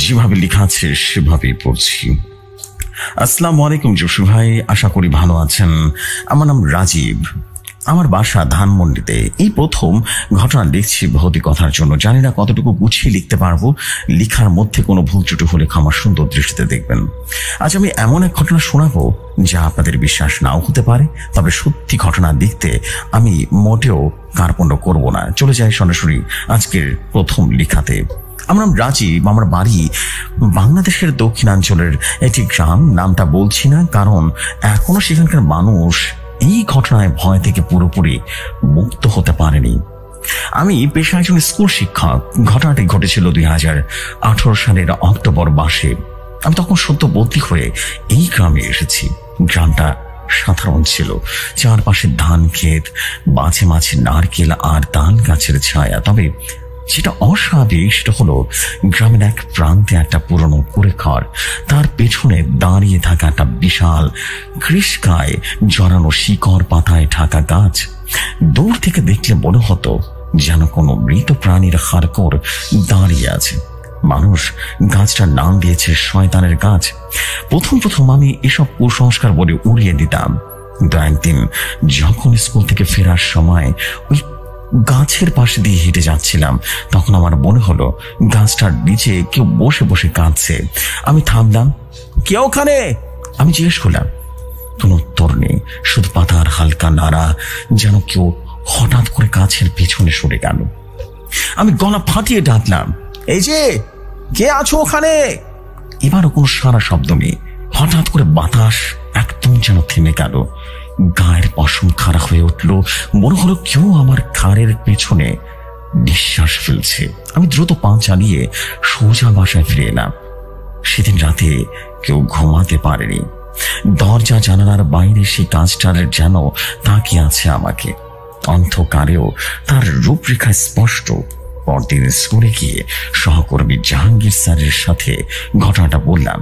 যেভাবে লেখা আছে সেভাবেই পড়ছি। আসসালামু আলাইকুম জসু ভাই, আশা করি ভালো আছেন। আমার নাম রাজীব, আমার বাসা ধানমন্ডিতে। এই প্রথম ঘটনা লিখছি ভৌতিকতার জন্য। জানি না কতটুকু গুছিয়ে লিখতে পারবো। লেখার মধ্যে কোনো ভুল ত্রুটি হলে ক্ষমা সুন্দর দৃষ্টিতে দেখবেন। আজ আমি এমন এক ঘটনা শোনাবো যা আপনাদের বিশ্বাস নাও হতে পারে, তবে সত্যি ঘটনা লিখতে আমি মোটেও কার্পণ্য করব না। চলে যাই সরাসরি আজকের প্রথম লেখাতে। আমার নাম রাজীব, আমার বাড়ি বাংলাদেশের দক্ষিণাঞ্চলের একটি গ্রাম। নামটা বলছি না কারণ এখনো সেখানকার মানুষ এই ঘটনায় ভয় থেকে পুরোপুরি মুক্ত হতে পারেনি। আমি পেশায় একজন স্কুল শিক্ষক। ঘটনাটি ঘটেছিল 2018 সালের অক্টোবর মাসে। আমি তখন সদ্যবতী হয়ে এই গ্রামে এসেছি। গ্রামটা সাধারণ ছিল, চারপাশে ধান ক্ষেত, মাঝে মাঝে নারকেল আর তাল গাছের ছায়া। তবে যেটা অস্বাভাবিক সেটা হলো গ্রামের এক প্রান্তে একটা পুরনো কুড়ে ঘর, তার পেছনে দাঁড়িয়ে থাকা একটা বিশাল কৃষ্কায় জড়ানো শিকড় পাতায় ঢাকা গাছ। দূর থেকে দেখলে মনে হতো যেন কোনো মৃত প্রাণীর হাড়কোড় দাঁড়িয়ে আছে। মানুষ গাছটার নাম দিয়েছে শয়তানের গাছ। প্রথম আমি এসব কুসংস্কার বলে উড়িয়ে দিতাম, কিন্তু একদিন যখন স্কুল থেকে ফেরার সময় ওই গাছের পাশে দিয়ে হেঁটে যাচ্ছিলাম, তখন আমার মনে হলো গাছটার নিচে কেউ বসে বসে কাঁদছে। আমি থামলাম। কে ওখানে? আমি জিজ্ঞেস করলাম। কোনো উত্তর নেই, শুধু পাতার হালকা নাড়া, যেন কেউ হঠাৎ করে গাছের পেছনে সরে গেল। আমি গলা ফাটিয়ে ডাকলাম, এই যে, কে আছো ওখানে? এবারও কোনো সারা শব্দ নেই। হঠাৎ করে বাতাস একদম যেন থেমে গেল। গায়ের পশম খাড়া হয়ে উঠল। মনে হলো কেউ আমার ঘাড়ের পেছনে নিঃশ্বাস ফেলছে। আমি দ্রুত পা চালিয়ে সোজা বাসায় ফিরে এলাম। সেদিন রাতে কেউ ঘুমাতে পারেনি। দরজা জানালার বাইরে সেই গাছটার যেন তাকিয়ে আছে আমাকে। অন্ধকারেও তার রূপরেখা স্পষ্ট। পরদিন স্কুলে গিয়ে সহকর্মী জাহাঙ্গীর স্যারের সাথে ঘটনাটা বললাম।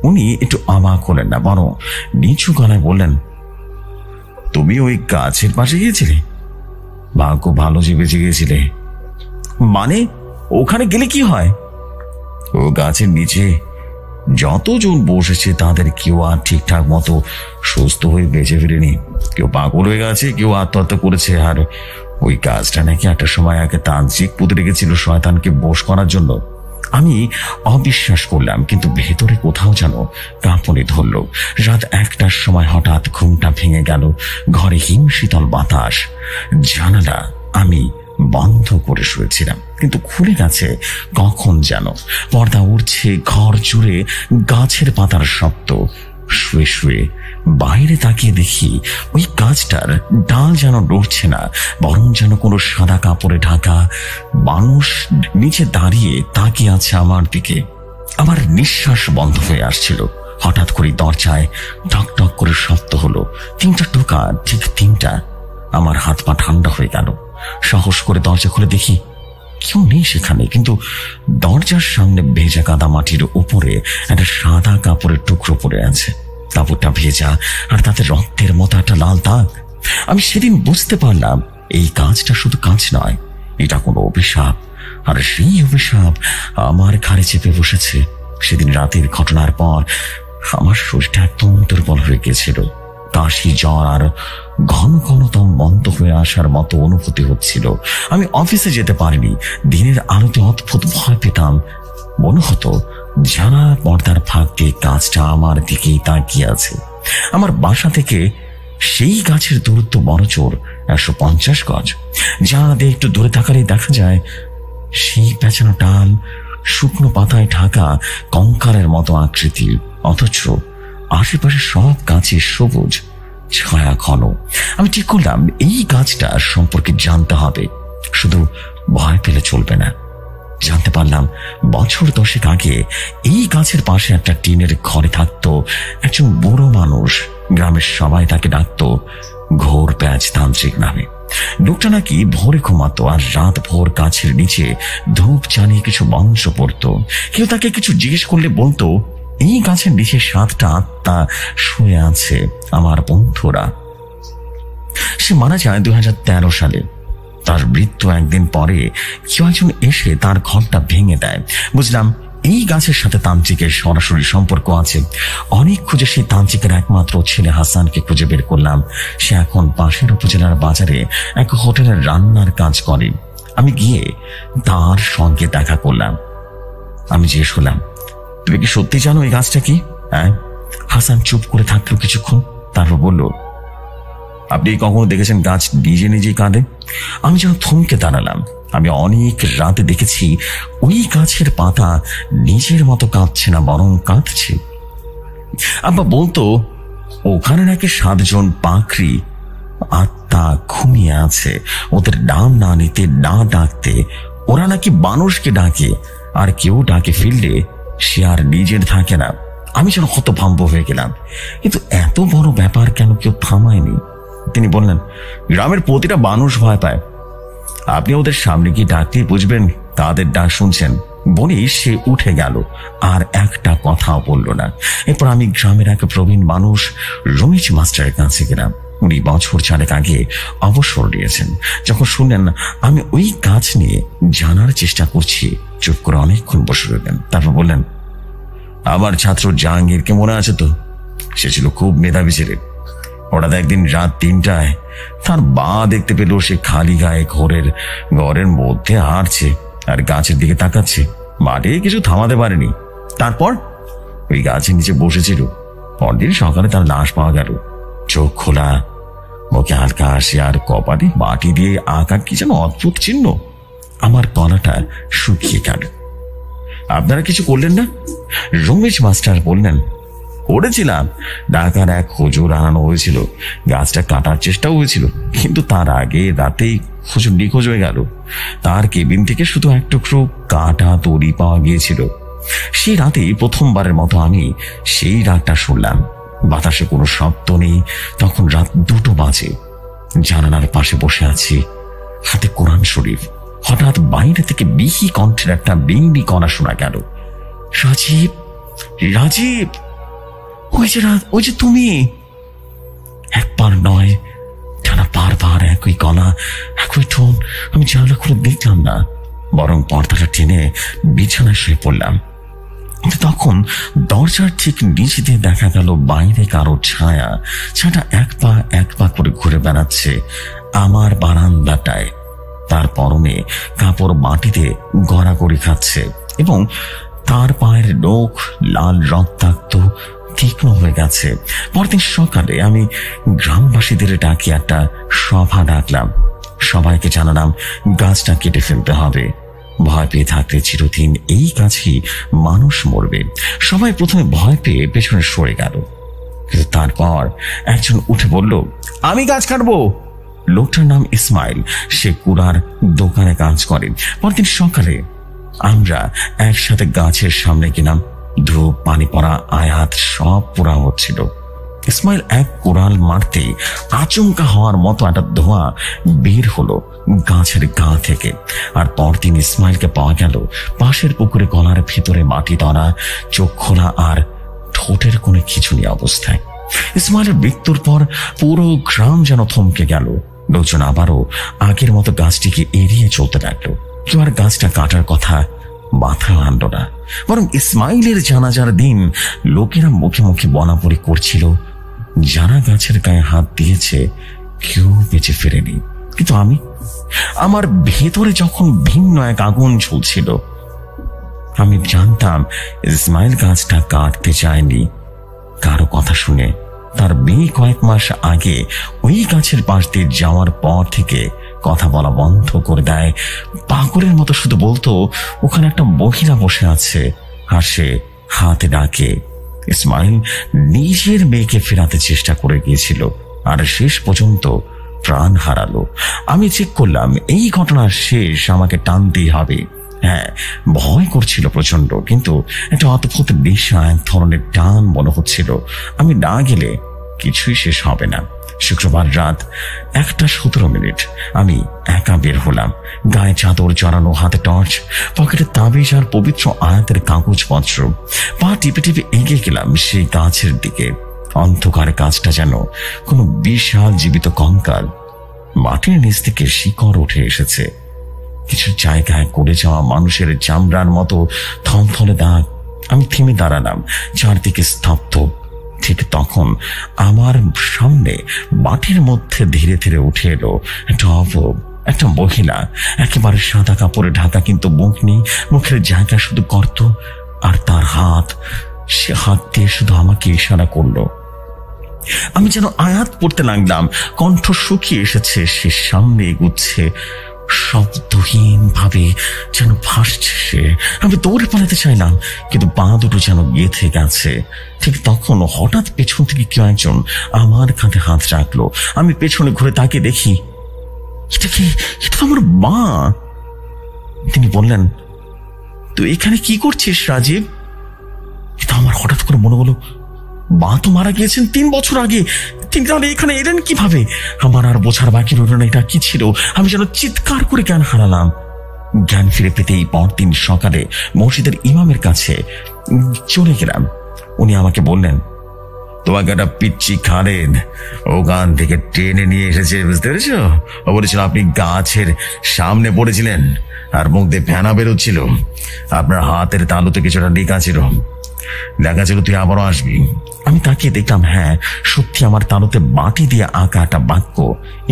উনি একটু অবাক হলেন না, বরং নিচু গলায় বললেন, তুমি ওই গাছের পাশে গিয়েছিলে? ভাগ্য ভালো যে বেঁচে গিয়েছিলে। মানে ওখানে গেলে কি হয়? ও গাছের নিচে যতজন বসেছে তাদের কেউ আর ঠিকঠাক মতো সুস্থ হয়ে বেঁচে ফিরেনি। কেউ পাগল হয়ে গেছে, কেউ আত্মহত্যা করেছে। আর ওই গাছটা নাকি একটা সময় আগে তান্ত্রিক পুঁতে রেখেছিল শয়তানকে বশ করার জন্য। আমি অবিশ্বাস করলাম, কিন্তু ভেতরে কোথাও যেন কাঁপুনি ধরল। রাত 1টার সময় হঠাৎ ঘুমটা ভেঙে গেল। ঘরে হিমশীতল বাতাস। জানালা আমি বন্ধ করে শুয়েছিলাম, কিন্তু খুলে গেছে কখন যেন। পর্দা উড়ছে, ঘর জুড়ে গাছের পাতার শব্দ। শুয়ে শুয়ে বাইরে তাকিয়ে দেখি ওই গাছটার ডাল যেন নড়ছে না, বরং যেন কোনো সাদা কাপড়ে ঢাকা মানুষ নিচে দাঁড়িয়ে তাকিয়ে আছে আমার দিকে। আমার নিঃশ্বাস বন্ধ হয়ে আসছিল। হঠাৎ করে দরজায় টক টক করে শব্দ হলো। 3টা টোকা, ঠিক 3টা। আমার হাত পা ঠান্ডা হয়ে গেল। সাহস করে দরজা খুলে দেখি কেউ নেই সেখানে, কিন্তু দরজার সামনে ভেজা কাদা মাটির উপরে একটা সাদা কাপড়ের টুকরো পড়ে আছে। কাপড়টা ভেজা, আর তাতে রক্তের মতো একটা লাল দাগ। আমি সেদিন বুঝতে পারলাম এই কাজটা শুধু কাজ নয়, এটা কোনো অভিশাপ। আর সেই অভিশাপ আমার ঘাড়ে চেপে বসেছে। সেদিন রাতের ঘটনার পর আমার শরীরটা একদম দুর্বল হয়ে গেছিল। কাশি, জ্বর আর ঘন ঘন দম বন্ধ হয়ে আসার মতো অনুভূতি হচ্ছিল। আমি অফিসে যেতে পারিনি। দিনের আলোতে অদ্ভুত ভয় পেতাম। মনে হতো জানা পর্দার ফাঁক দিয়ে গাছটা আমার দিকেই তাকিয়ে আছে। আমার বাসা থেকে সেই গাছের দূরত্ব বড়জোর 150 গজ। জানা দিয়ে একটু দূরে থাকারই দেখা যায় সেই পেঁচানো ডাল, শুকনো পাতায় ঢাকা কঙ্কালের মতো আকৃতি, অথচ আশেপাশে সব গাছে সবুজ ছায়া ঘন। আমি ঠিক করলাম এই গাছটা সম্পর্কে জানতে হবে, শুধু ভয় পেলে চলবে না। জানতে পারলাম বছর 10 আগে এই গাছের পাশে একটা টিনের ঘরে থাকতো একজন বুড়ো মানুষ। গ্রামের সবাই তাকে ডাকতো ঘোর প্যাচ তান্ত্রিক নামে। লোকটা নাকি ভোরে ঘুমাতো আর রাত ভোর গাছের নিচে ধূপ জ্বালিয়ে কিছু মন্ত্র পড়তো। কেউ তাকে কিছু জিজ্ঞেস করলে বলতো এই গাছের নিচে 7টা আত্মা শুয়ে আছে, আমার বন্ধুরা। সে মারা যায় 2013 সালে। তার মৃত্যু একদিন পরে কেউ একজন এসে তার ঘরটা ভেঙে দেয়। বুঝলাম এই গাছের সাথে তান্ত্রিকের সরাসরি সম্পর্ক আছে। অনেক খুঁজে সেই তান্ত্রিকের একমাত্র ছেলে হাসানকে খুঁজে বের করলাম। সে এখন পাশের উপজেলার বাজারে এক হোটেলের রান্নার কাজ করে। আমি গিয়ে তার সঙ্গে দেখা করলাম। আমি জিজ্ঞেস করলাম, তুমি কি সত্যি জানো এই গাছটা কি? হ্যাঁ। হাসান চুপ করে থাকলো কিছুক্ষণ, তারপর বলল, আপনি কখনো দেখেছেন গাছ নিজে নিজেই কাঁদে? আমি যেন থমকে দাঁড়ালাম। আমি অনেক রাতে দেখেছি ওই গাছের পাতা নিজের মতো কাঁদছে না, বরং কাঁদছে। আব্বা বলতো ওখানে নাকি 7 জন পাখরি আত্মা ঘুমিয়ে আছে। ওদের নাম না নিতে, না ডাকতে ওরা নাকি মানুষকে ডাকে, আর কেউ ডাকে ফিরলে সে আর নিজের থাকে না। আমি যেন হতভম্ব হয়ে গেলাম, কিন্তু এত বড় ব্যাপার কেন কেউ থামায়নি? তিনি বললেন, গ্রামের প্রতিটা মানুষ ভয় পায়। আপনি ওদের সামনে গিয়ে ডাকতেই বুঝবেন তাদের ডাক শুনছেন। বলি সে উঠে গেল, আর একটা কথাও বলল না। এরপর আমি গ্রামের এক প্রবীণ মানুষ রমেশ মাস্টারের কাছে গেলাম। উনি বছর 4 আগে অবসর নিয়েছেন। যখন শুনলেন আমি ওই গাছ নিয়ে জানার চেষ্টা করছি, চুপ করে অনেকক্ষণ বসে রইলেন। তারপর বললেন, আমার ছাত্র জাহাঙ্গীরকে মনে আছে তো? সে ছিল খুব মেধাবী ছেলে। হঠাৎ একদিন রাত 3টায় তার বা দেখতে পেল সে খালি গায়ে ঘরের মধ্যে হাঁটছে আর গাছের দিকে তাকাচ্ছে। মাঠে কিছু থামাতে পারেনি। তারপর ওই গাছের নিচে বসেছিল। পরদিন সকালে তার লাশ পাওয়া গেল, চোখ খোলা, মুখে হালকা হাসি, আর কপালে মাটি দিয়ে আঁকা কি যেন অদ্ভুত চিহ্ন। আমার গলাটা শুকিয়ে গেল। আপনারা কিছু করলেন না? রমেশ মাস্টার বললেন, করেছিলাম। ঢাকার এক হুজুর আনানো হয়েছিল। গাছটা কাটার চেষ্টাও হয়েছিল, কিন্তু তার আগে রাতেই হুজুর নিখোঁজ হয়ে গেল। তার কেবিন থেকে শুধু এক টুকরো কাটা দড়ি পাওয়া গিয়েছিল। সেই রাতেই প্রথমবারের মতো আমি সেই রাতটা শুনলাম। বাতাসে কোনো শব্দ নেই। তখন রাত 2টো বাজে। জানালার পাশে বসে আছি, হাতে কোরআন শরীফ। হঠাৎ বাইরে থেকে বিহি কণ্ঠের একটা বিংবি কণা শোনা গেল, রাজীব, রাজীব, ওই যে তুমি। একবার নয়, টানা বারবার একই গলা, একই টোন। আমি জানলা খুলে দেখলাম না, বরং পর্দাটা টেনে বিছানায় শুয়ে পড়লাম। কিন্তু তখন দরজার ঠিক নিচে দিয়ে দেখা গেল বাইরে কারো ছায়া। ছায়াটা এক পা করে ঘুরে বেড়াচ্ছে আমার বারান্দাটায়। তার পরনে কাপড় মাটিতে গড়াগড়ি খাচ্ছে, এবং তার পায়ের নখ লাল রক্তাক্ত তীক্ষ্ণ হয়ে গেছে। পরদিন সকালে আমি গ্রামবাসীদের ডাকি একটা সভা ডাকলাম। সবাইকে জানালাম গাছটা কেটে ফেলতে হবে। ভয় পেয়ে থাকলে চিরদিন এই গাছই মানুষ মরবে। সবাই প্রথমে ভয় পেয়ে পেছনে সরে গেল, কিন্তু তারপর একজন উঠে বলল, আমি গাছ কাটবো। লোকটার নাম ইসমাইল। সে কুড়ার দোকানে কাজ করে। পরদিন সকালে আমরা একসাথে গাছের সামনে গেলাম। ধূপ, পানি পড়া, আয়াত সব পোড়া হচ্ছিল। ইসমাইল এক কোড়াল মারতেই আচমকা হওয়ার মতো একটা ধোঁয়া বের হলো গাছের গা থেকে। আর পরদিন ইসমাইলকে পাওয়া গেল পাশের পুকুরে গলার ভিতরে মাটি ধরা, চোখ খোলা আর ঠোঁটের কোনো খিচুনি অবস্থায়। ইসমাইলের মৃত্যুর পর পুরো গ্রাম যেন থমকে গেল। লোকজন আবারও আগের মতো গাছটিকে এড়িয়ে চলতে লাগলো। কেউ আর গাছটা কাটার কথা মাথা আনল না, বরং ইসমাইলের জানাজার দিন লোকেরা মুখে মুখে বলাবলি করছিল, যারা গাছের গায়ে হাত দিয়েছে কেউ বেঁচে ফেরেনি। কিন্তু আমার ভেতরে যখন ভিন্ন এক আগুন জ্বলছিল। আমি জানতাম ইসমাইল গাছটা কাটতে চায়নি কারো কথা শুনে। তার বিয়ে কয়েক মাস আগে ওই গাছের পাশ দিয়ে যাওয়ার পর থেকে কথা বলা বন্ধ করে দেয়। পাগলের মতো শুধু বলতো, ওখানে একটা মহিলা বসে আছে, আর সে হাতে ডাকে। ইসমাইল নিজের মেয়েকে ফেরাতে চেষ্টা করে গিয়েছিল, আর শেষ পর্যন্ত প্রাণ হারালো। আমি চেক করলাম এই ঘটনার শেষ আমাকে টানতেই হবে। হ্যাঁ, ভয় করছিল প্রচন্ড, কিন্তু একটা অদ্ভুত নেশা, এক ধরনের টান মনে হচ্ছিল। আমি না গেলে কিছুই শেষ হবে না। শুক্রবার রাত 1:17 আমি একা বের হলাম। গায়ে চাদর জড়ানো, হাতে টর্চ, পকেটে তাবিজ আর পবিত্র আয়াতের কাগজপত্র। পা টিপে টিপে এগিয়ে গেলাম সেই গাছের দিকে। অন্ধকারে গাছটা যেন কোনো বিশাল জীবিত কঙ্কাল। মাটির নিচ থেকে শিকড় উঠে এসেছে। কিছু জায়গায় করে যাওয়া মানুষের চামড়ার মতো থমথমে দাগ। আমি থেমে দাঁড়ালাম, চারদিকে স্তব্ধ। ঠিক তখন আমার সামনে মাটির মধ্যে ধীরে ধীরে উঠে এলো একটা মহিলা, একেবারে সাদা কাপড়ে ঢাকা, কিন্তু মুখ নেই, মুখের জায়গা শুধু গর্ত। আর তার হাত, সে হাত দিয়ে শুধু আমাকে ইশারা করলো। আমি যেন আয়াত পড়তে লাগলাম, কণ্ঠ শুকিয়ে এসেছে। সে সামনে এগুচ্ছে, শব্দহীন ভাবে যেন ভাসছে সে। আমি দৌড়ে পালাতে চাইলাম, কিন্তু পা দুটো যেন গেঁথে গেছে। ঠিক তখন হঠাৎ পেছন থেকে কেউ একজন আমার কাঁধে হাত রাখলো। আমি পেছনে ঘুরে তাকিয়ে দেখি, এটা তো আমার মা। তিনি বললেন, তুই এখানে কি করছিস রাজীব? এটা আমার হঠাৎ করে মনে হলো, মা তো মারা গিয়েছেন 3 বছর আগে, তিনি তাহলে এখানে এলেন কিভাবে? আমার আর বোঝার বাকি রইল না এটা কি ছিল। আমি যেন চিৎকার করে জ্ঞান হারালাম। জ্ঞান ফিরে পেতেই পরদিন সকালে মসজিদের ইমামের কাছে চলে গেলাম। উনি আমাকে বললেন, তোমাকে একটা পিচ্ছি খালেদ ওখান থেকে টেনে নিয়ে এসেছে, বুঝতে পেরেছ? ও বলেছিল আপনি গাছের সামনে পড়েছিলেন আর মুখ দিয়ে ফেনা বেরোচ্ছিল, আপনার হাতের তালুতে কিছুটা লেখা ছিল, তুই আবারও আসবি। আমি তাকিয়ে দেখলাম, হ্যাঁ সত্যি আমার তালুতে মাটি দিয়ে আঁকা একটা বাক্য।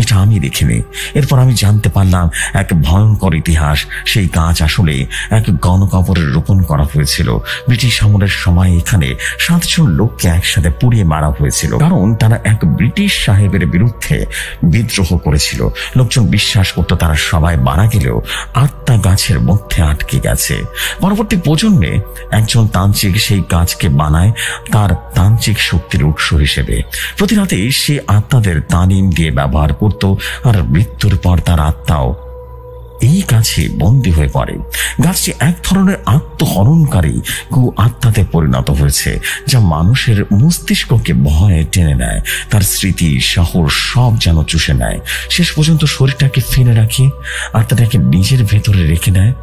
এটা আমি দেখিনি। এরপর আমি জানতে পারলাম এক ভয়ঙ্কর ইতিহাস। সেই গাছ আসলে এক গণকবরে রোপণ করা হয়েছিল। ব্রিটিশ আমলের সময় এখানে 7 জন লোককে একসাথে পুড়িয়ে মারা হয়েছিল, কারণ তারা এক ব্রিটিশ সাহেবের বিরুদ্ধে বিদ্রোহ করেছিল। লোকজন বিশ্বাস করতো তারা সবাই মারা গেলেও আত্মা গাছের মধ্যে আটকে গেছে। পরবর্তী প্রজন্মে একজন তান্ত্রিক সেই গাছকে বানায় তার তান্ত্রিক শক্তির উৎস হিসেবে। প্রতি রাতে সে আত্মাদের তালিম দিয়ে ব্যবহার করত, আর মৃত্যুর পর তার আত্মাও এই গাছে বন্দী হয়ে পড়ে। গাছটি এক ধরনের আত্মহরণকারী আত্মাতে পরিণত হয়েছে, যা মানুষের মস্তিষ্ককে ভয়ে টেনে নেয়। তার স্মৃতি, শহর সব যেন চুষে নেয়। শেষ পর্যন্ত শরীরটাকে ফেলে রাখে, আত্মাটাকে নিজের ভেতরে রেখে নেয়।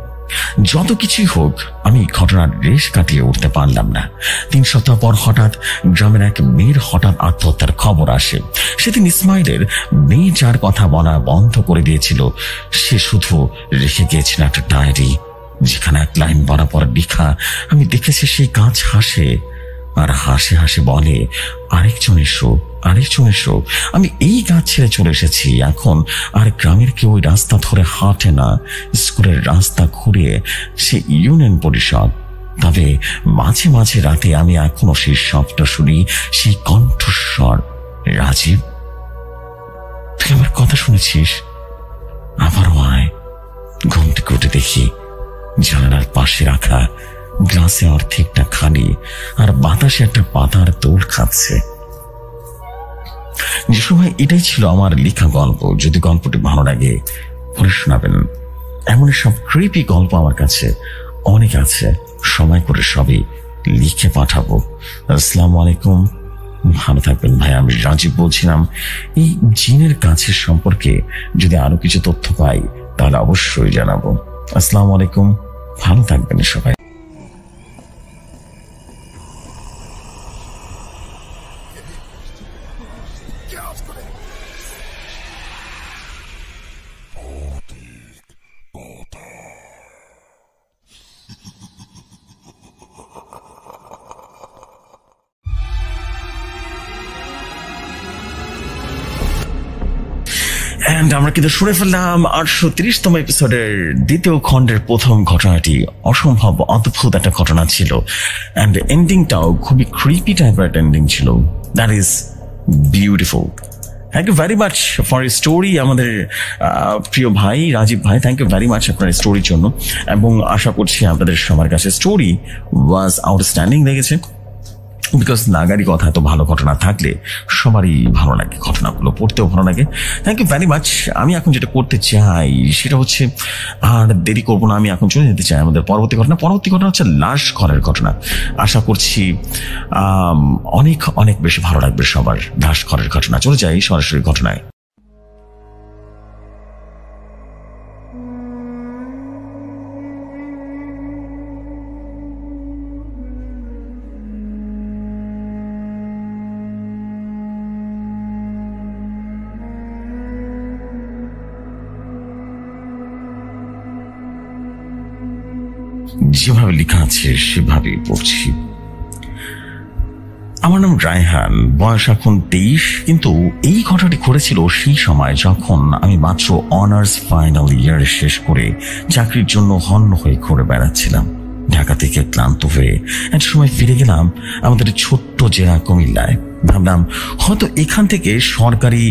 যত কিছুই হোক, আমি ঘটনার রেশ কাটিয়ে উঠতে পারলাম না। 3 সপ্তাহ পর হঠাৎ গ্রামের এক মেয়ের হঠাৎ আত্মহত্যার খবর আসে। সেদিন ইসমাইলের মেয়ে যার কথা বলা বন্ধ করে দিয়েছিল, সে শুধু রেখে গিয়েছিল একটা ডায়েরি, যেখানে এক লাইন বরাবর লেখা। আমি দেখেছি সেই গাছ হাসে, আর হাসে হাসে বলে, আরেকজন এসো, আরেকজন এসো। আমি এই গাছ ছেড়ে চলে এসেছি। এখন আর গ্রামের কেউ ওই রাস্তা ধরে হাঁটে না। স্কুলের রাস্তা ঘুরে সে ইউনিয়ন পরিষদ। তবে মাঝে মাঝে রাতে আমি এখনো সেই শব্দ শুনি, সেই কণ্ঠস্বর, রাজীব তুই আমার কথা শুনেছিস? আবারও আয়। ঘুম থেকে উঠে দেখি জানালার পাশে রাখা গ্লাসে অর্ধেকটা খালি, আর বাতাসে একটা পাতার দোল খাচ্ছে। যে সময় এটাই ছিল আমার লেখা গল্প। যদি গল্পটি ভালো লাগে পড়ে শোনাবেন। এমন সব ক্রিপি গল্প আমার কাছে অনেক আছে, সময় করে সবই লিখে পাঠাবো। আসসালামু আলাইকুম, ভালো থাকবেন ভাই। আমি রাজীব বলছিলাম। এই জিনের কাছের সম্পর্কে যদি আরো কিছু তথ্য পাই তাহলে অবশ্যই জানাবো। আসসালামু আলাইকুম, ভালো থাকবেন সবাই। আমরা কিন্তু শুনে ফেললাম 830তম এপিসোডের 2য় খণ্ডের প্রথম ঘটনাটি। অসম্ভব অদ্ভুত একটা ঘটনা ছিল, অ্যান্ড এন্ডিংটাও খুবই ক্রিপি টাইপের একটা এন্ডিং ছিল। That is beautiful. Thank you very much for a story. আমাদের প্রিয় ভাই রাজীব ভাই, থ্যাংক ইউ ভেরি মাচ আপনার স্টোরির জন্য, এবং আশা করছি আপনাদের সবার কাছে স্টোরি ওয়াজ আউটস্ট্যান্ডিং লেগেছে। বিকজ নাগারি কথা, এত ভালো ঘটনা থাকলে সবারই ভালো লাগে, ঘটনাগুলো পড়তেও ভালো লাগে। Thank you very much. আমি এখন যেটা করতে চাই সেটা হচ্ছে, আর দেরি করবো না, আমি এখন চলে যেতে চাই আমাদের পরবর্তী ঘটনা। পরবর্তী ঘটনা হচ্ছে লাশ ঘরের ঘটনা। আশা করছি অনেক অনেক বেশি ভালো লাগবে সবার। লাশ ঘরের ঘটনা, চলে যাই সরাসরি ঘটনায়। যেভাবে লেখা আছে সেভাবেই পড়ছি। আমার নাম রায়হান, বয়স এখন 23। কিন্তু এই ঘটনাটি ঘটেছিল সেই সময় যখন আমি মাত্র অনার্স ফাইনাল ইয়ার শেষ করে চাকরির জন্য হন্য হয়ে ঘুরে বেড়াচ্ছিলাম। ঢাকা থেকে ক্লান্ত হয়ে একটা সময় ফিরে গেলাম আমাদের ছোট্ট জেলা কুমিল্লায়। ভাবলাম হয়তো এখান থেকে সরকারি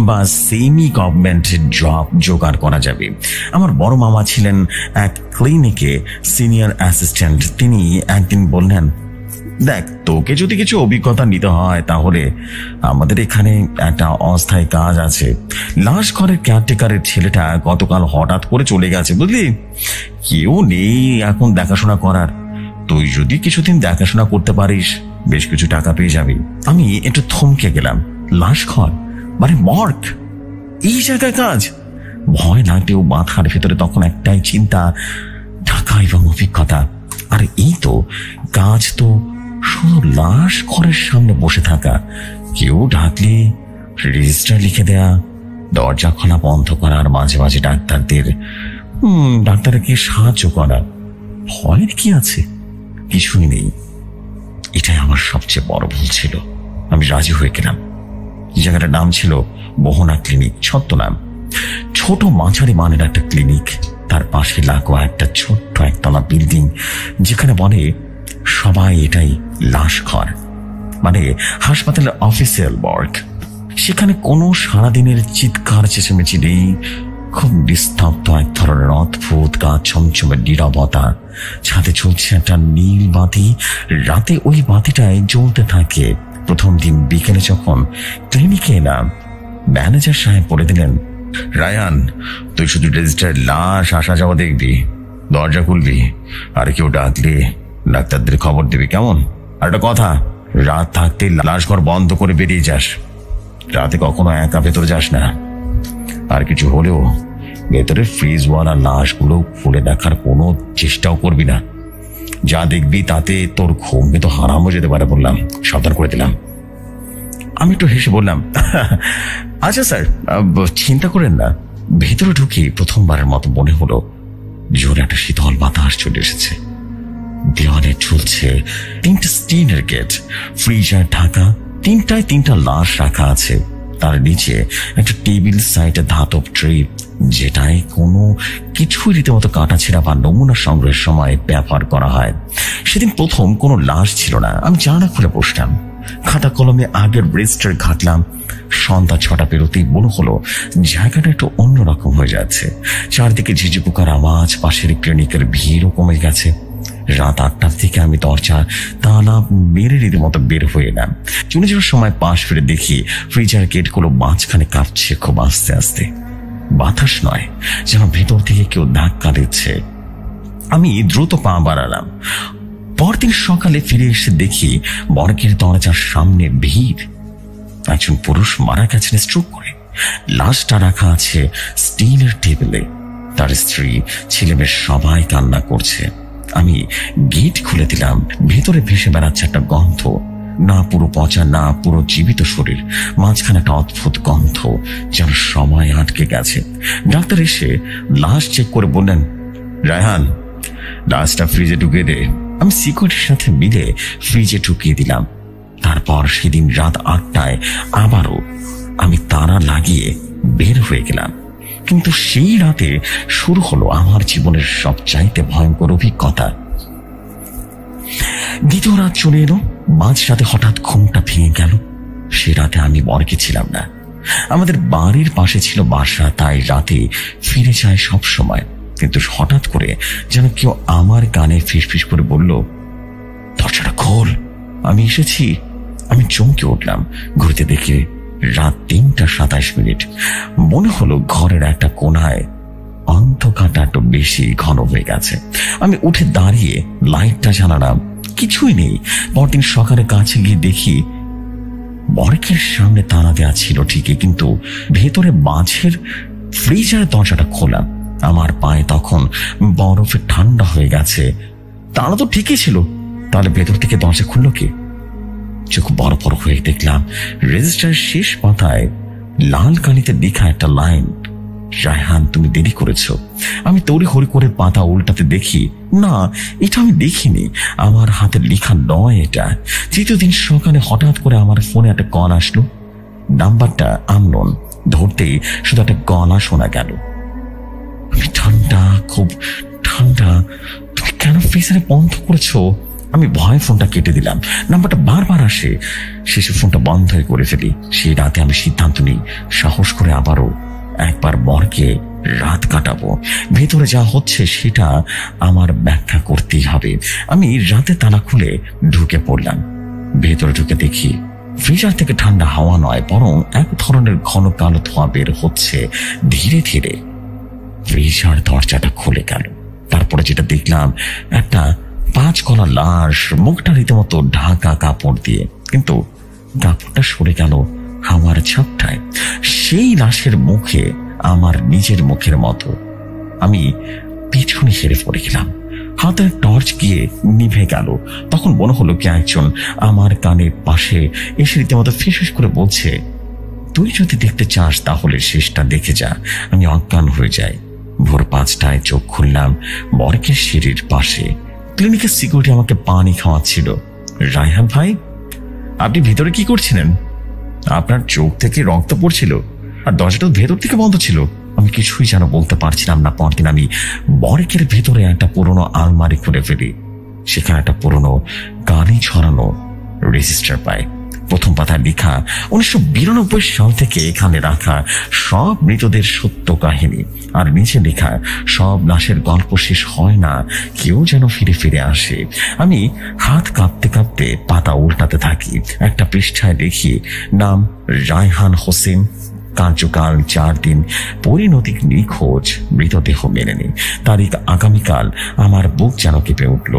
বা সেমি গভর্নমেন্ট জব জোগাড় করা যাবে। আমার বড় মামা ছিলেন এক ক্লিনিকে সিনিয়র অ্যাসিস্ট্যান্ট। তিনি একদিন বললেন, দেখ, তোকে যদি কিছু অভিজ্ঞতা নিতে হয় তাহলে আমাদের এখানে একটা অস্থায়ী কাজ আছে। লাশ ঘরের কেয়ারটেকারের ছেলেটা গতকাল হঠাৎ করে চলে গেছে, বুঝলি, কেউ নেই এখন দেখাশোনা করার। তুই যদি কিছুদিন দেখাশোনা করতে পারিস বেশ কিছু টাকা পেয়ে যাবি। আমি একটু থমকে গেলাম। লাশ ঘর মানে মর্গ, এই জায়গায় কাজ? ভয় লাগলেও মাথার ভেতরে তখন একটাই চিন্তা, টাকা এবং অভিজ্ঞতা। আর এই তো কাজ, তো শুধু লাশ ঘরের সামনে বসে থাকা, কেউ ডাকলে রেজিস্টার লিখে দেয়া, দরজা খোলা বন্ধ করা, আর মাঝে মাঝে ডাক্তারকে সাহায্য করা। ভয়ের কি আছে? কিছুই নেই। এটাই আমার সবচেয়ে বড় ভুল ছিল। আমি রাজি হয়ে গেলাম। জায়গাটার নাম ছিল মোহনা ক্লিনিক, ছদ্মনাম। ছোট মাঝারি মানের একটা ক্লিনিক, তার পাশে লাগোয়া একটা ছোট্ট একতলা বিল্ডিং, যেখানে বলে সবাই এটাই লাশ ঘর, মানে হাসপাতালের অফিসিয়াল ওয়ার্ক। সেখানে কোনো সারাদিনের চিৎকার চেঁচামেচি নেই। খুব নিস্তব্ধ এক ধরনের অদ্ভুত গা ছমছমে নীরবতা। ছাদে চলছে একটা নীল বাতি, রাতে ওই বাতিটাই জ্বলতে থাকে। প্রথম দিন বিকেলে যখন ক্লিনিকে এলাম, ম্যানেজার সাহেব বলে দিলেন, রায়ান, তুই শুধু রেজিস্টার লাশ আসা যাওয়া দেখবি, দরজা খুলবি, আর কেউ ডাকলে ডাক্তারদের খবর দিবি, কেমন? আর একটা কথা, রাত থাকতে লাশ ঘর বন্ধ করে বেরিয়ে যাস। রাতে কখনো একা ভেতরে যাস না। আর কিছু হলেও ভেতরে ফ্রিজওয়ালা লাশগুলো খুলে দেখার কোনো চেষ্টাও করবি না। যা দেখবি তাতে তোর ঘুম তো হারাম হয়ে যেতে পারে, বললাম, সাবধান করে দিলাম। আমি একটু হেসে বললাম, আচ্ছা স্যার, চিন্তা করেন না। ভেতরে ঢুকে প্রথমবারের মতো মনে হলো জোরে একটা শীতল বাতাস চলে এসেছে। দেওয়ালে ঝুলছে 3টে স্টিলের গেট, ফ্রিজার ঢাকা, 3টায় 3টা লাশ রাখা আছে। তার নিচে একটা টেবিল সাইডে ধাতব ট্রে, যেটায় কোনো কিছুই রীতিমতো কাটাছেঁড়া বা নমুনা সংগ্রহের সময় ব্যবহার করা হয়। সেদিন প্রথম কোনো লাশ ছিল না। আমি জানালা খুলে বসলাম, খাতা কলমে আগের রেজিস্টার ঘাটলাম। সন্ধ্যা 6টা পেরোতেই মনে হলো জায়গাটা একটু অন্যরকম হয়ে যাচ্ছে। চারদিকে ঝিঝি পোকার আওয়াজ, পাশের ক্লিনিকের ভিড়ও কমে গেছে। রাত 8টার থেকে আমি দরজা তালা মেরে রীতিমতো বের হয়ে এলাম। চলে যাওয়ার সময় পাশ ফিরে দেখি ফ্রিজার গেটগুলো মাঝখানে কাঁপছে খুব আস্তে আস্তে। বাতাস নয়, যেন ভেতর থেকে কেউ ধাক্কা দিচ্ছে। আমি দ্রুত পা বাড়ালাম। পরদিন সকালে ফিরে এসে দেখি মর্গের দরজার সামনে ভিড়। একজন পুরুষ মারা গেছেন স্ট্রোক করে। লাশটা রাখা আছে স্টিলের টেবিলে। তার স্ত্রী, ছেলেমেয়ে সবাই কান্না করছে। আমি গেট খুলে দিলাম। ভেতরে ভেসে বেড়াচ্ছে একটা গন্ধ, না পুরো পচা না পুরো জীবিত শরীর, মাঝখানে একটা অদ্ভুত গন্ধ, যেন সময় আটকে গেছে। ডাক্তার এসে লাশ চেক করে বললেন, রায়হান, লাশটা ফ্রিজে ঢুকিয়ে দে। আমি সিকিউরিটির সাথে মিলে ফ্রিজে ঢুকিয়ে দিলাম। তারপর সেদিন রাত 8টায় আবারও আমি তালা লাগিয়ে বের হয়ে গেলাম। কিন্তু সেই রাতে শুরু হলো আমার জীবনের সবচাইতে ভয়ঙ্কর অভিজ্ঞতা। দ্বিতীয় রাত চলে এলো। মাঝরাতে হঠাৎ ঘুমটা ভেঙে গেল। সে রাতে আমি মর্গে ছিলাম না। আমাদের বাড়ির পাশে ছিল বাসা, তাই রাতে ফিরে যায় সব সময়। কিন্তু হঠাৎ করে যেন কেউ আমার কানে ফিসফিস করে বলল, দরজাটা খোল, আমি এসেছি। আমি চমকে উঠলাম। ঘুরতে দেখি রাত 3টা 27 মনে হলো ঘরের একটা কোনায় অন্ধকারটা একটু বেশি ঘন হয়ে গেছে। আমি উঠে দাঁড়িয়ে লাইটটা জ্বালালাম, কিছুই নেই। পরদিন সকালে কাছে গিয়ে দেখি মর্গের সামনে তালা দেওয়া ছিল ঠিকই, কিন্তু ভেতরে মাঝের ফ্রিজারের দরজাটা খোলা। আমার পায়ে তখন বরফে ঠান্ডা হয়ে গেছে। তালা তো ঠিকই ছিল, তাহলে ভেতর থেকে দরজা খুললো কি? চোখ বড় বড় হয়ে দেখলাম রেজিস্টারের শেষ পাতায় লাল কালিতে লেখা একটা লাইন, রায়হান, তুমি দেরি করেছ। আমি তড়িঘড়ি করে পাতা উল্টাতে দেখি, না, এটা আমি দেখিনি, আমার হাতে লেখা নয় এটা। তৃতীয় দিন সকালে হঠাৎ করে আমার ফোনে একটা কল আসলো। নাম্বারটা আননোন। ধরতেই শুধু একটা গলা শোনা গেল। আমি ঠান্ডা, খুব ঠান্ডা। তুমি কেন ফ্রিজারে বন্ধ করেছো? আমি ভয়ে ফোনটা কেটে দিলাম। নাম্বারটা বারবার আসে, শেষে ফোনটা বন্ধ করে ফেলি। সেই রাতে আমি সিদ্ধান্ত নিই, সাহস করে আবারও একবার মর্গে রাত কাটাবো। ভেতরে যা হচ্ছে সেটা আমার ব্যাখ্যা করতেই হবে। আমি রাতে তালা খুলে ঢুকে পড়লাম। ভেতরে ঢুকে দেখি ফ্রিজার থেকে ঠান্ডা হাওয়া নয়, বরং এক ধরনের ঘন কালো ধোঁয়া বের হচ্ছে ধীরে ধীরে। ফ্রিজার দরজাটা খুলে গেল। তারপরে যেটা দেখলাম, একটা 5 কলা লাশ, মুখটা রীতিমতো ঢাকা কাপড় দিয়ে, কিন্তু কাপড়টা সরে গেল হাওয়ার ঝাপটায়। সেই লাশের মুখে আমার নিজের মুখের মতো। আমি পিছনে হেরে পড়ে গেলাম। হাতের টর্চ গিয়ে নিভে গেল। তখন মনে হলো কি একজন আমার কানের পাশে এসে রীতিমতো ফিসফিস করে বলছে, তুই যদি দেখতে চাস তাহলে শেষটা দেখে যা। আমি অজ্ঞান হয়ে যাই। ভোর 5টায় চোখ খুললাম মর্গের সিঁড়ির পাশে। ক্লিনিকের সিকিউরিটি আমাকে পানি খাওয়াচ্ছিল। রায়হান ভাই, আপনি ভিতরে কি করছিলেন? আপনার চোখ থেকে রক্ত পড়ছিল আর দরজাটা ভেতর থেকে বন্ধ ছিল। আমি কিছুই যেন বলতে পারছিলাম না। পরদিন আমি মর্গের ভেতরে একটা পুরনো আলমারি খুলে ফেলি। সেখানে একটা পুরনো গাড়ি ছড়ানো রেজিস্টার পাই। প্রথম পাতায় লেখা 1992 সাল থেকে এখানে রাখা সব মৃতদের সত্য কাহিনী, আর নিচে লেখা সব লাশের গল্প শেষ হয় না, কেউ যেন ফিরে ফিরে আসে। আমি হাত কাঁপতে কাঁপতে পাতা উল্টাতে থাকি। একটা পৃষ্ঠায় দেখি নাম রায়হান হোসেন, কার্যকাল 4 দিন, পরিণতি নিখোঁজ, মৃতদেহ মেলেনি, তারিখ আগামীকাল। আমার বুক যেন কেঁপে উঠল।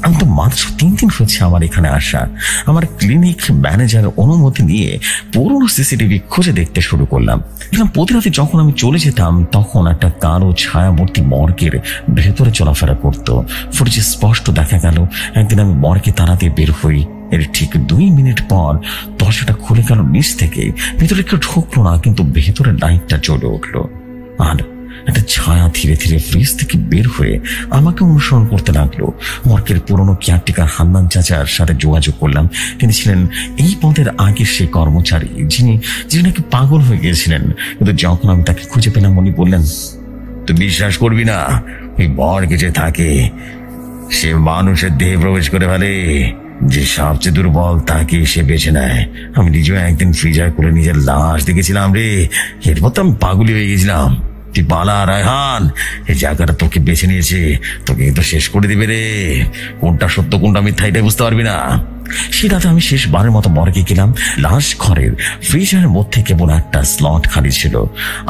আমি তো মাত্র 3 দিন হচ্ছে আমার এখানে আসা। আমার ক্লিনিক ম্যানেজার অনুমতি নিয়ে পুরনো সিসিটিভি খুঁজে দেখতে শুরু করলাম। প্রতি রাতে যখন আমি চলে যেতাম তখন একটা কালো ছায়ামূর্তি মর্গের ভেতরে চলাফেরা করতো। ফুটেজে স্পষ্ট দেখা গেল একদিন আমি মর্গে তাড়াতে বের হই। এর ঠিক 2 মিনিট পর দরজাটা খুলে গেল নিচ থেকে। ভেতরে কেউ ঢুকলো না, কিন্তু ভেতরে লাইটটা জ্বলে উঠলো। আর একটা ছায়া ধীরে ধীরে ফ্রিজ থেকে বের হয়ে আমাকে অনুসরণ করতে লাগলো। মর্গের পুরনো কেয়ারটেকার হান্নান চাচার সাথে যোগাযোগ করলাম। তিনি ছিলেন এই পদের আগের সেই কর্মচারী যিনি নাকি পাগল হয়ে গিয়েছিলেন। কিন্তু যখন আমি তাকে খুঁজে পেলাম, উনি বললেন, তুই বিশ্বাস করবি না, এই মর্গে যে থাকে সে মানুষের দেহে প্রবেশ করে ফেলে। যে সবচেয়ে দুর্বল তাকে সে বেছে নেয়। আমি নিজেও একদিন ফ্রিজার করে নিজের লাশ দেখেছিলাম রে। এরপর তো আমি পাগলি হয়ে গেছিলাম। তুই পালা রায়হান, এই জায়গাটা তোকে বেছে নিয়েছে, তোকে কিন্তু শেষ করে দিবে রে। কোনটা সত্য কোনটা মিথ্যা এটাই বুঝতে পারবি না। সে রাতে আমি শেষবারের মতো মর্গে গেলাম। লাশ ঘরের ফ্রিজারের মধ্যে কেবল একটা স্লট খালি ছিল,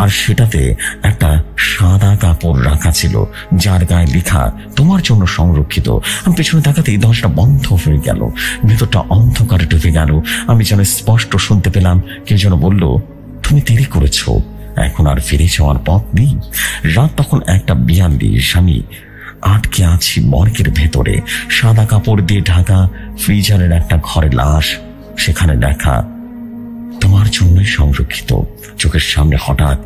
আর সেটাতে একটা সাদা কাপড় রাখা ছিল যার গায়ে লেখা তোমার জন্য সংরক্ষিত। আমি পেছনে তাকাতেই দরজাটা বন্ধ হয়ে গেল। ভেতরটা অন্ধকারে ডুবে গেল। আমি যেন স্পষ্ট শুনতে পেলাম কে যেন বলল, তুমি দেরি করেছো, এখন আর ফিরে যাওয়ার পথ নেই। রাত তখন 1:42। আমি আটকে আছি মর্গের ভেতরে। সাদা কাপড় দিয়ে ঢাকা ফ্রিজারের একটা ঘরে লাশ, সেখানে লেখা তোমার জন্যই সংরক্ষিত। চোখের সামনে হঠাৎ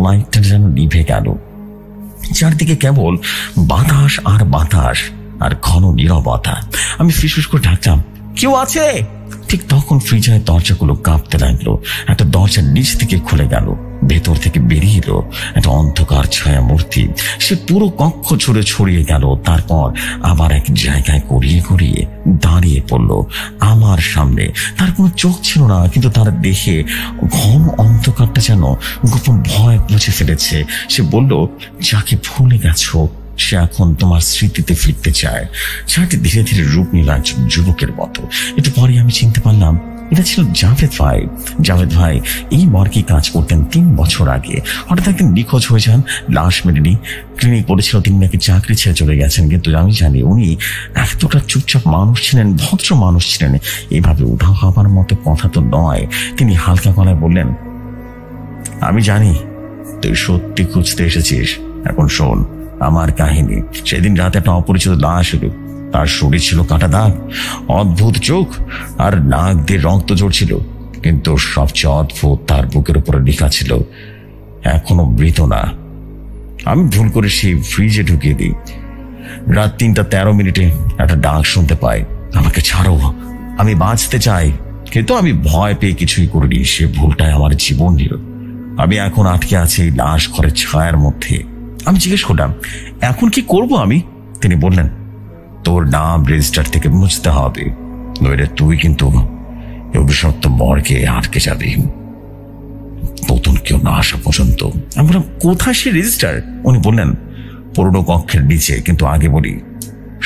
লাইটটা যেন নিভে গেল। চারদিকে কেবল বাতাস আর বাতাস আর ঘন নীরবতা। আমি ফিসফিস করে ডাকলাম, কেউ আছে? ঠিক তখন ফ্রিজারের দরজাগুলো কাঁপতে লাগলো। একটা দরজা নিচ থেকে খুলে গেল। ভেতর থেকে বেরিয়ে এলো একটা অন্ধকার ছায়া মূর্তি। সে পুরো কক্ষ জুড়ে ছড়িয়ে গেল। তারপর আবার এক জায়গায় গড়িয়ে গড়িয়ে দাঁড়িয়ে পড়লো আমার সামনে। তার কোনো চোখ ছিল না, কিন্তু তার দেখে ঘন অন্ধকারটা যেন গোপন ভয় বুঝে ফেলেছে। সে বলল, যাকে ভুলে গেছো সে এখন তোমার স্মৃতিতে ফিরতে চায়। ছায়াটি ধীরে ধীরে রূপ নিল একজন যুবকের মতো। একটু পরে আমি চিনতে পারলাম এটা ছিল জাভেদ ভাই। জাভেদ ভাই এই মর্গে কাজ করতেন 3 বছর আগে। হঠাৎ একদিন নিখোঁজ হয়ে যান, লাশ মেলেনি। ক্লিনিক বলেছিল তিনি নাকি চাকরি ছেড়ে চলে গেছেন, কিন্তু আমি জানি উনি এতটা চুপচাপ মানুষ ছিলেন, ভদ্র মানুষ ছিলেন। এভাবে উঠা হবার মতো কথা তো নয়। তিনি হালকা গলায় বললেন, আমি জানি তুই সত্যি খুঁজতে এসেছিস। এখন শোন আমার কাহিনী। সেদিন রাতে একটা অপরিচিত লাশ এলো। তার শরীর ছিল কাটা দাগ, অদ্ভুত চোখ আর নাক দিয়ে রক্ত ঝরছিল। কিন্তু সবচেয়ে অদ্ভুত, তার বুকের উপরে লেখা ছিল এখনো মৃত না। আমি ভুল করে সেই ফ্রিজে ঢুকিয়ে দিই। রাত 3:13 একটা ডাক শুনতে পাই, আমাকে ছাড়ো, আমি বাঁচতে চাই। কিন্তু আমি ভয় পেয়ে কিছুই করিনি। সে ভুলটাই আমার জীবন নিল। আমি এখন আটকে আছি এই লাশ ঘরের ছায়ার মধ্যে। আমি জিজ্ঞেস করলাম, এখন কি করব আমি? তিনি বললেন, তোর নাম রেজিস্টার থেকে মুছতে হবে, নইলে তুই কিন্তু অভিশপ্ত মর্গে আটকে যাবি নতুন কেউ না আসা পর্যন্ত। আমি বললাম, কোথায় সে রেজিস্টার? উনি বললেন, পুরনো কক্ষের নিচে। কিন্তু আগে বলি,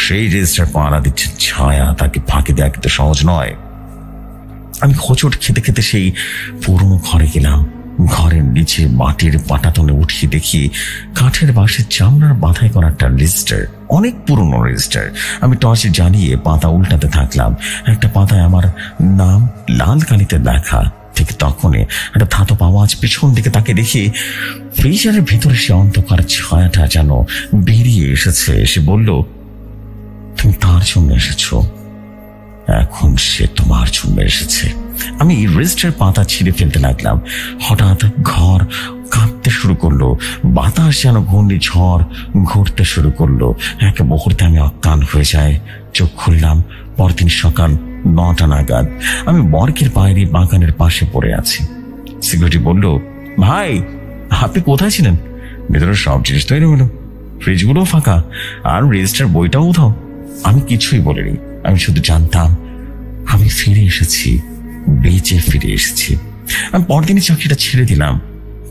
সেই রেজিস্টার পাহারা দিচ্ছে ছায়া, তাকে ফাঁকি দেওয়া কিন্তু সহজ নয়। আমি হোঁচট খেতে খেতে সেই পুরনো ঘরে গেলাম। ঘরের নিচে মাটির পাটাতনে উঠিয়ে দেখি কাঠের বাঁশের চামড়ার বাঁধাই করা একটা রেজিস্টার, অনেক পুরনো রেজিস্টার। আমি টর্চ জ্বালিয়ে পাতা উল্টাতে থাকলাম। একটা পাতায় আমার নাম লাল কালিতে লেখা। ঠিক তখনই একটা ধাতব আওয়াজ। পেছন দিকে তাকে দেখি ফ্রিজারের ভেতরে সে অন্ধকার ছায়াটা যেন বেরিয়ে এসেছে। সে বলল, তুমি তার জন্য এসেছো, এখন সে তোমার জন্য এসেছে। আমি রেজিস্টার পাতা ছিঁড়ে ফেলতে লাগলাম। হঠাৎ ঘর কাঁপতে শুরু করলো, বাতাস যেন ঘূর্ণি ঝড় ঘুরতে শুরু করলো। এক মুহূর্তে আমি অজ্ঞান হয়ে যায়। চোখ খুললাম পরদিন সকাল 9টা নাগাদ। আমি মর্গের বাইরে বাগানের পাশে পড়ে আছি। সিকিউরিটি বলল, ভাই আপনি কোথায় ছিলেন? ভেতরে সব জিনিস তৈরি হলো, ফ্রিজগুলো ফাঁকা, আর রেজিস্টার বইটাও উঠাও। আমি কিছুই বলিনি। আমি শুধু জানতাম আমি ফিরে এসেছি, বেঁচে ফিরে এসেছি। আমি পরদিনই চাকরিটা ছেড়ে দিলাম।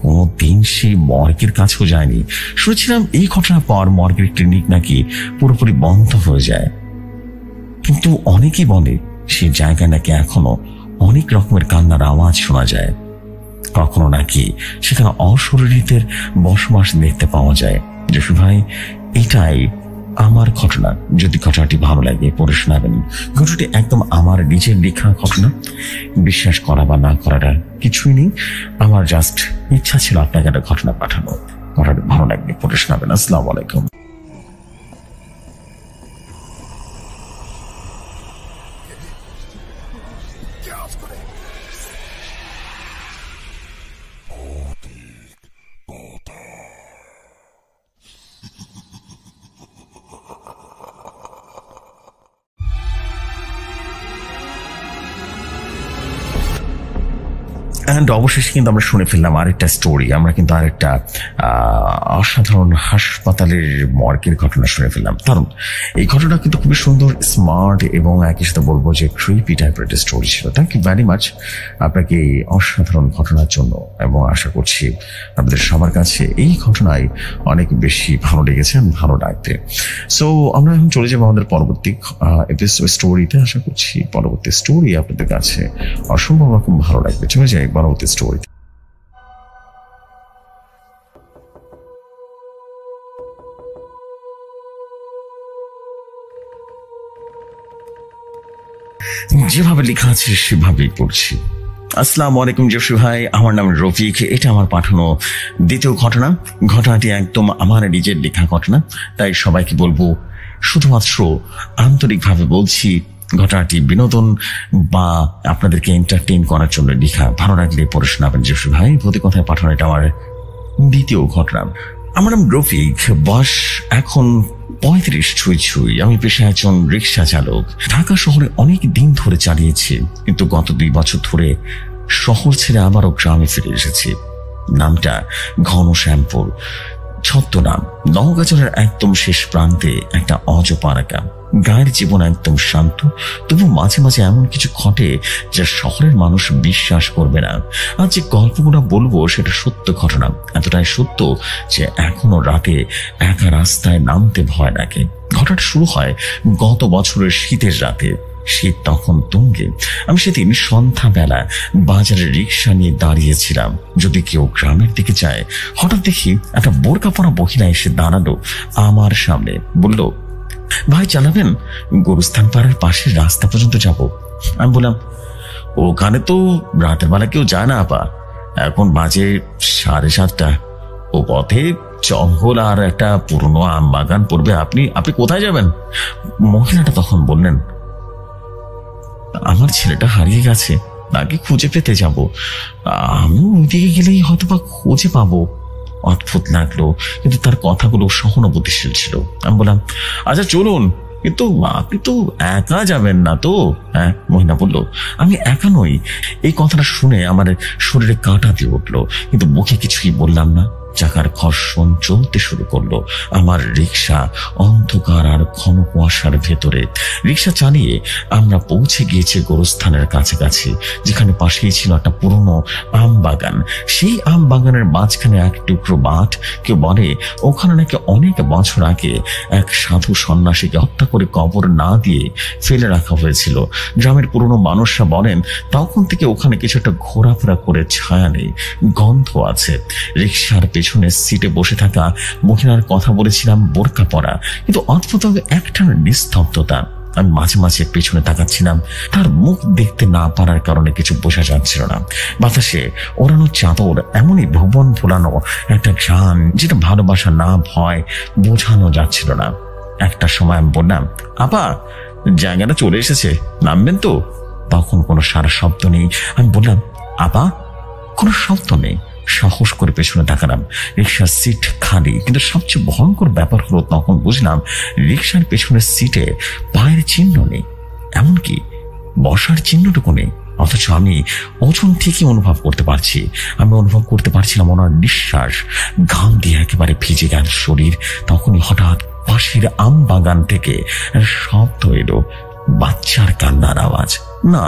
কোনদিন সেই মর্গের কাছেও যায়নি। শুনেছিলাম এই ঘটনার পর মর্গের ক্লিনিক নাকি পুরোপুরি বন্ধ হয়ে যায়। কিন্তু অনেকেই বলে সে জায়গায় নাকি এখনো অনেক রকমের কান্নার আওয়াজ শোনা যায়। কখনো নাকি সেখানে অশরীরীদের বসবাস দেখতে পাওয়া যায়। যশু ভাই, এটাই আমার ঘটনা। যদি ঘটনাটি ভালো লাগে পড়ে শোনাবেন। ঘটনাটি একদম আমার নিজের লেখা ঘটনা। বিশ্বাস করা বা না করাটা কিছুই নেই, আমার জাস্ট ইচ্ছা ছিল আপনাকে একটা ঘটনা পাঠানো। ঘটনাটি ভালো লাগবে পড়ে শোনাবেন। আসসালামু আলাইকুম। অবশেষে কিন্তু আমরা শুনে ফেললাম আরেকটা স্টোরি। আমরা কিন্তু আরেকটা অসাধারণ হাসপাতালের মর্গের ঘটনা শুনে ফেললাম। কারণ এই ঘটনা কিন্তু খুবই সুন্দর, স্মার্ট এবং একই সাথে বলবো যে ক্রিপি টাইপের একটা স্টোরি ছিল। থ্যাংক ইউ ভেরি মাচ আপনাকে এই অসাধারণ ঘটনার জন্য, এবং আশা করছি আপনাদের সবার কাছে এই ঘটনায় অনেক বেশি ভালো লেগেছে, ভালো লাগবে। সো আমরা এখন চলে যাবো আমাদের পরবর্তী স্টোরিতে। আশা করছি পরবর্তী স্টোরি আপনাদের কাছে অসম্ভব রকম ভালো লাগবে। চলে যাই পরবর্তী স্টোরি। যেভাবে লেখা আছে সেভাবেই পড়ছি। আসসালামু আলাইকুম জসু ভাই, আমার নাম রফিক। এটা আমার পাঠানো দ্বিতীয় ঘটনা। ঘটনাটি একদম আমার নিজের লেখা ঘটনা, তাই সবাইকে বলবো শুধুমাত্র আন্তরিকভাবে বলছি, ঘটনাটি বিনোদন বা আপনাদেরকে এন্টারটেইন করার জন্য লেখা। ভালো লাগলে পড়ে শোনাবেন জসু ভাই। প্রতি কথায় পাঠানো এটা আমার দ্বিতীয় ঘটনা। আমার নাম রফিক, বয়স এখন 35 ছুঁই ছুঁই। আমি পেশায় একজন রিক্সা চালক। ঢাকা শহরে অনেক দিন ধরে চালিয়েছি, কিন্তু গত 2 বছর ধরে শহর ছেড়ে আবারও গ্রামে ফিরে এসেছি। নামটা ঘনশ্যামপুর, ছদ্মনাম। নওগাঁচরের একদম শেষ প্রান্তে একটা অজপাড়া গ্রাম। গায়ের জীবন একদম শান্ত, তবু মাঝে মাঝে এমন কিছু ঘটে যা শহরের মানুষ বিশ্বাস করবে না। আর যে গল্পগুলো বলবো সেটা সত্য ঘটনা, এতটাই সত্য যে এখনো রাতে একা রাস্তায় নামতে ভয় লাগে। ঘটনাটা শুরু হয় গত বছরের শীতের রাতে। শীত তখন তুঙ্গে। আমি সেদিন সন্ধ্যাবেলা বাজারে রিক্সা নিয়ে দাঁড়িয়েছিলাম। যদি কেউ গ্রামের দিকে যায়, হঠাৎ দেখি একটা বোরকা পরা মহিলা এসে দাঁড়ালো আমার সামনে। বলল, ভাই চালাবেন? গোরস্থান পাড়ার পাশের রাস্তা পর্যন্ত যাব। আমি বললাম, ওখানে তো রাতের বেলা কেউ যায় না আপা, এখন বাজে 7:30। ও পথে জঙ্গল আর একটা পুরনো আম বাগান পড়বে। আপনি কোথায় যাবেন? মহিলাটা তখন বললেন, আমার ছেলেটা হারিয়ে গেছে, তাকে খুঁজে পেতে যাব। আমি ওইদিকে গেলেই হয়তো বা খুঁজে পাবো। অদ্ভুত লাগলো, কিন্তু তার কথাগুলো সহানুভূতিশীল ছিল। আমি বললাম, আচ্ছা চলুন, কিন্তু আপনি তো একা যাবেন না তো? হ্যাঁ, মহিলা বলল, আমি একা নই। এই কথাটা শুনে আমার শরীরে কাঁটা দিয়ে উঠলো, কিন্তু মুখে কিছুই বললাম না। চাকার ঘর্ষণ চলতে শুরু করলো। আমার রিক্সা অন্ধকার আর ঘন কুয়াশার ভেতরে। রিক্সা চালিয়ে আমরা পৌঁছে গিয়েছি গোরস্থানের কাছাকাছি, যেখানে পাশেই ছিল একটা পুরনো আম বাগান। সেই আম বাগানের মাঝখানে এক টুকরো মাঠ। কেউ বলে ওখানে নাকি অনেক বছর আগে এক সাধু সন্ন্যাসীকে হত্যা করে কবর না দিয়ে ফেলে রাখা হয়েছিল। গ্রামের পুরনো মানুষরা বলেন তখন থেকে ওখানে কিছু একটা ঘোরাফেরা করে ছায়া নেই, গন্ধ আছে। রিক্সার পেছনে সিটে বসে থাকা মহিলার কথা বলেছিলাম বোরকা পরা, কিন্তু অদ্ভুতভাবে একটা নিস্তব্ধতা। আমি মাঝে মাঝে পেছনে তাকাচ্ছিলাম, তার মুখ দেখতে না পারার কারণে কিছু বোঝা যাচ্ছিল না। বাতাসে ওড়ানো চাদর এমনই ভুবন ভোলানো একটা গান, যেটা ভালোবাসা না ভয় বোঝানো যাচ্ছিল না। একটা সময় আমি বললাম, আপা জায়গাটা চলে এসেছে, নামবেন তো? তখন কোনো সারা শব্দ নেই। আমি বললাম, আপা? কোনো শব্দ নেই। সাহস করে পেছনে তাকালাম, রিক্সার সিট খালি। কিন্তু সবচেয়ে ভয়ঙ্কর ব্যাপার হলো তখন বুঝলাম রিক্সার পেছনের সিটে পায়ের চিহ্ন নেই, এমনকি বসার চিহ্নটুকু নেই। অথচ আমি ওজন ঠিকই অনুভব করতে পারছি। আমি অনুভব করতে পারছিলাম ওনার নিঃশ্বাস। ঘাম দিয়ে একেবারে ভিজে গেল শরীর। তখনই হঠাৎ পাশের আম বাগান থেকে শব্দ এলো, বাচ্চার কান্নার আওয়াজ। না,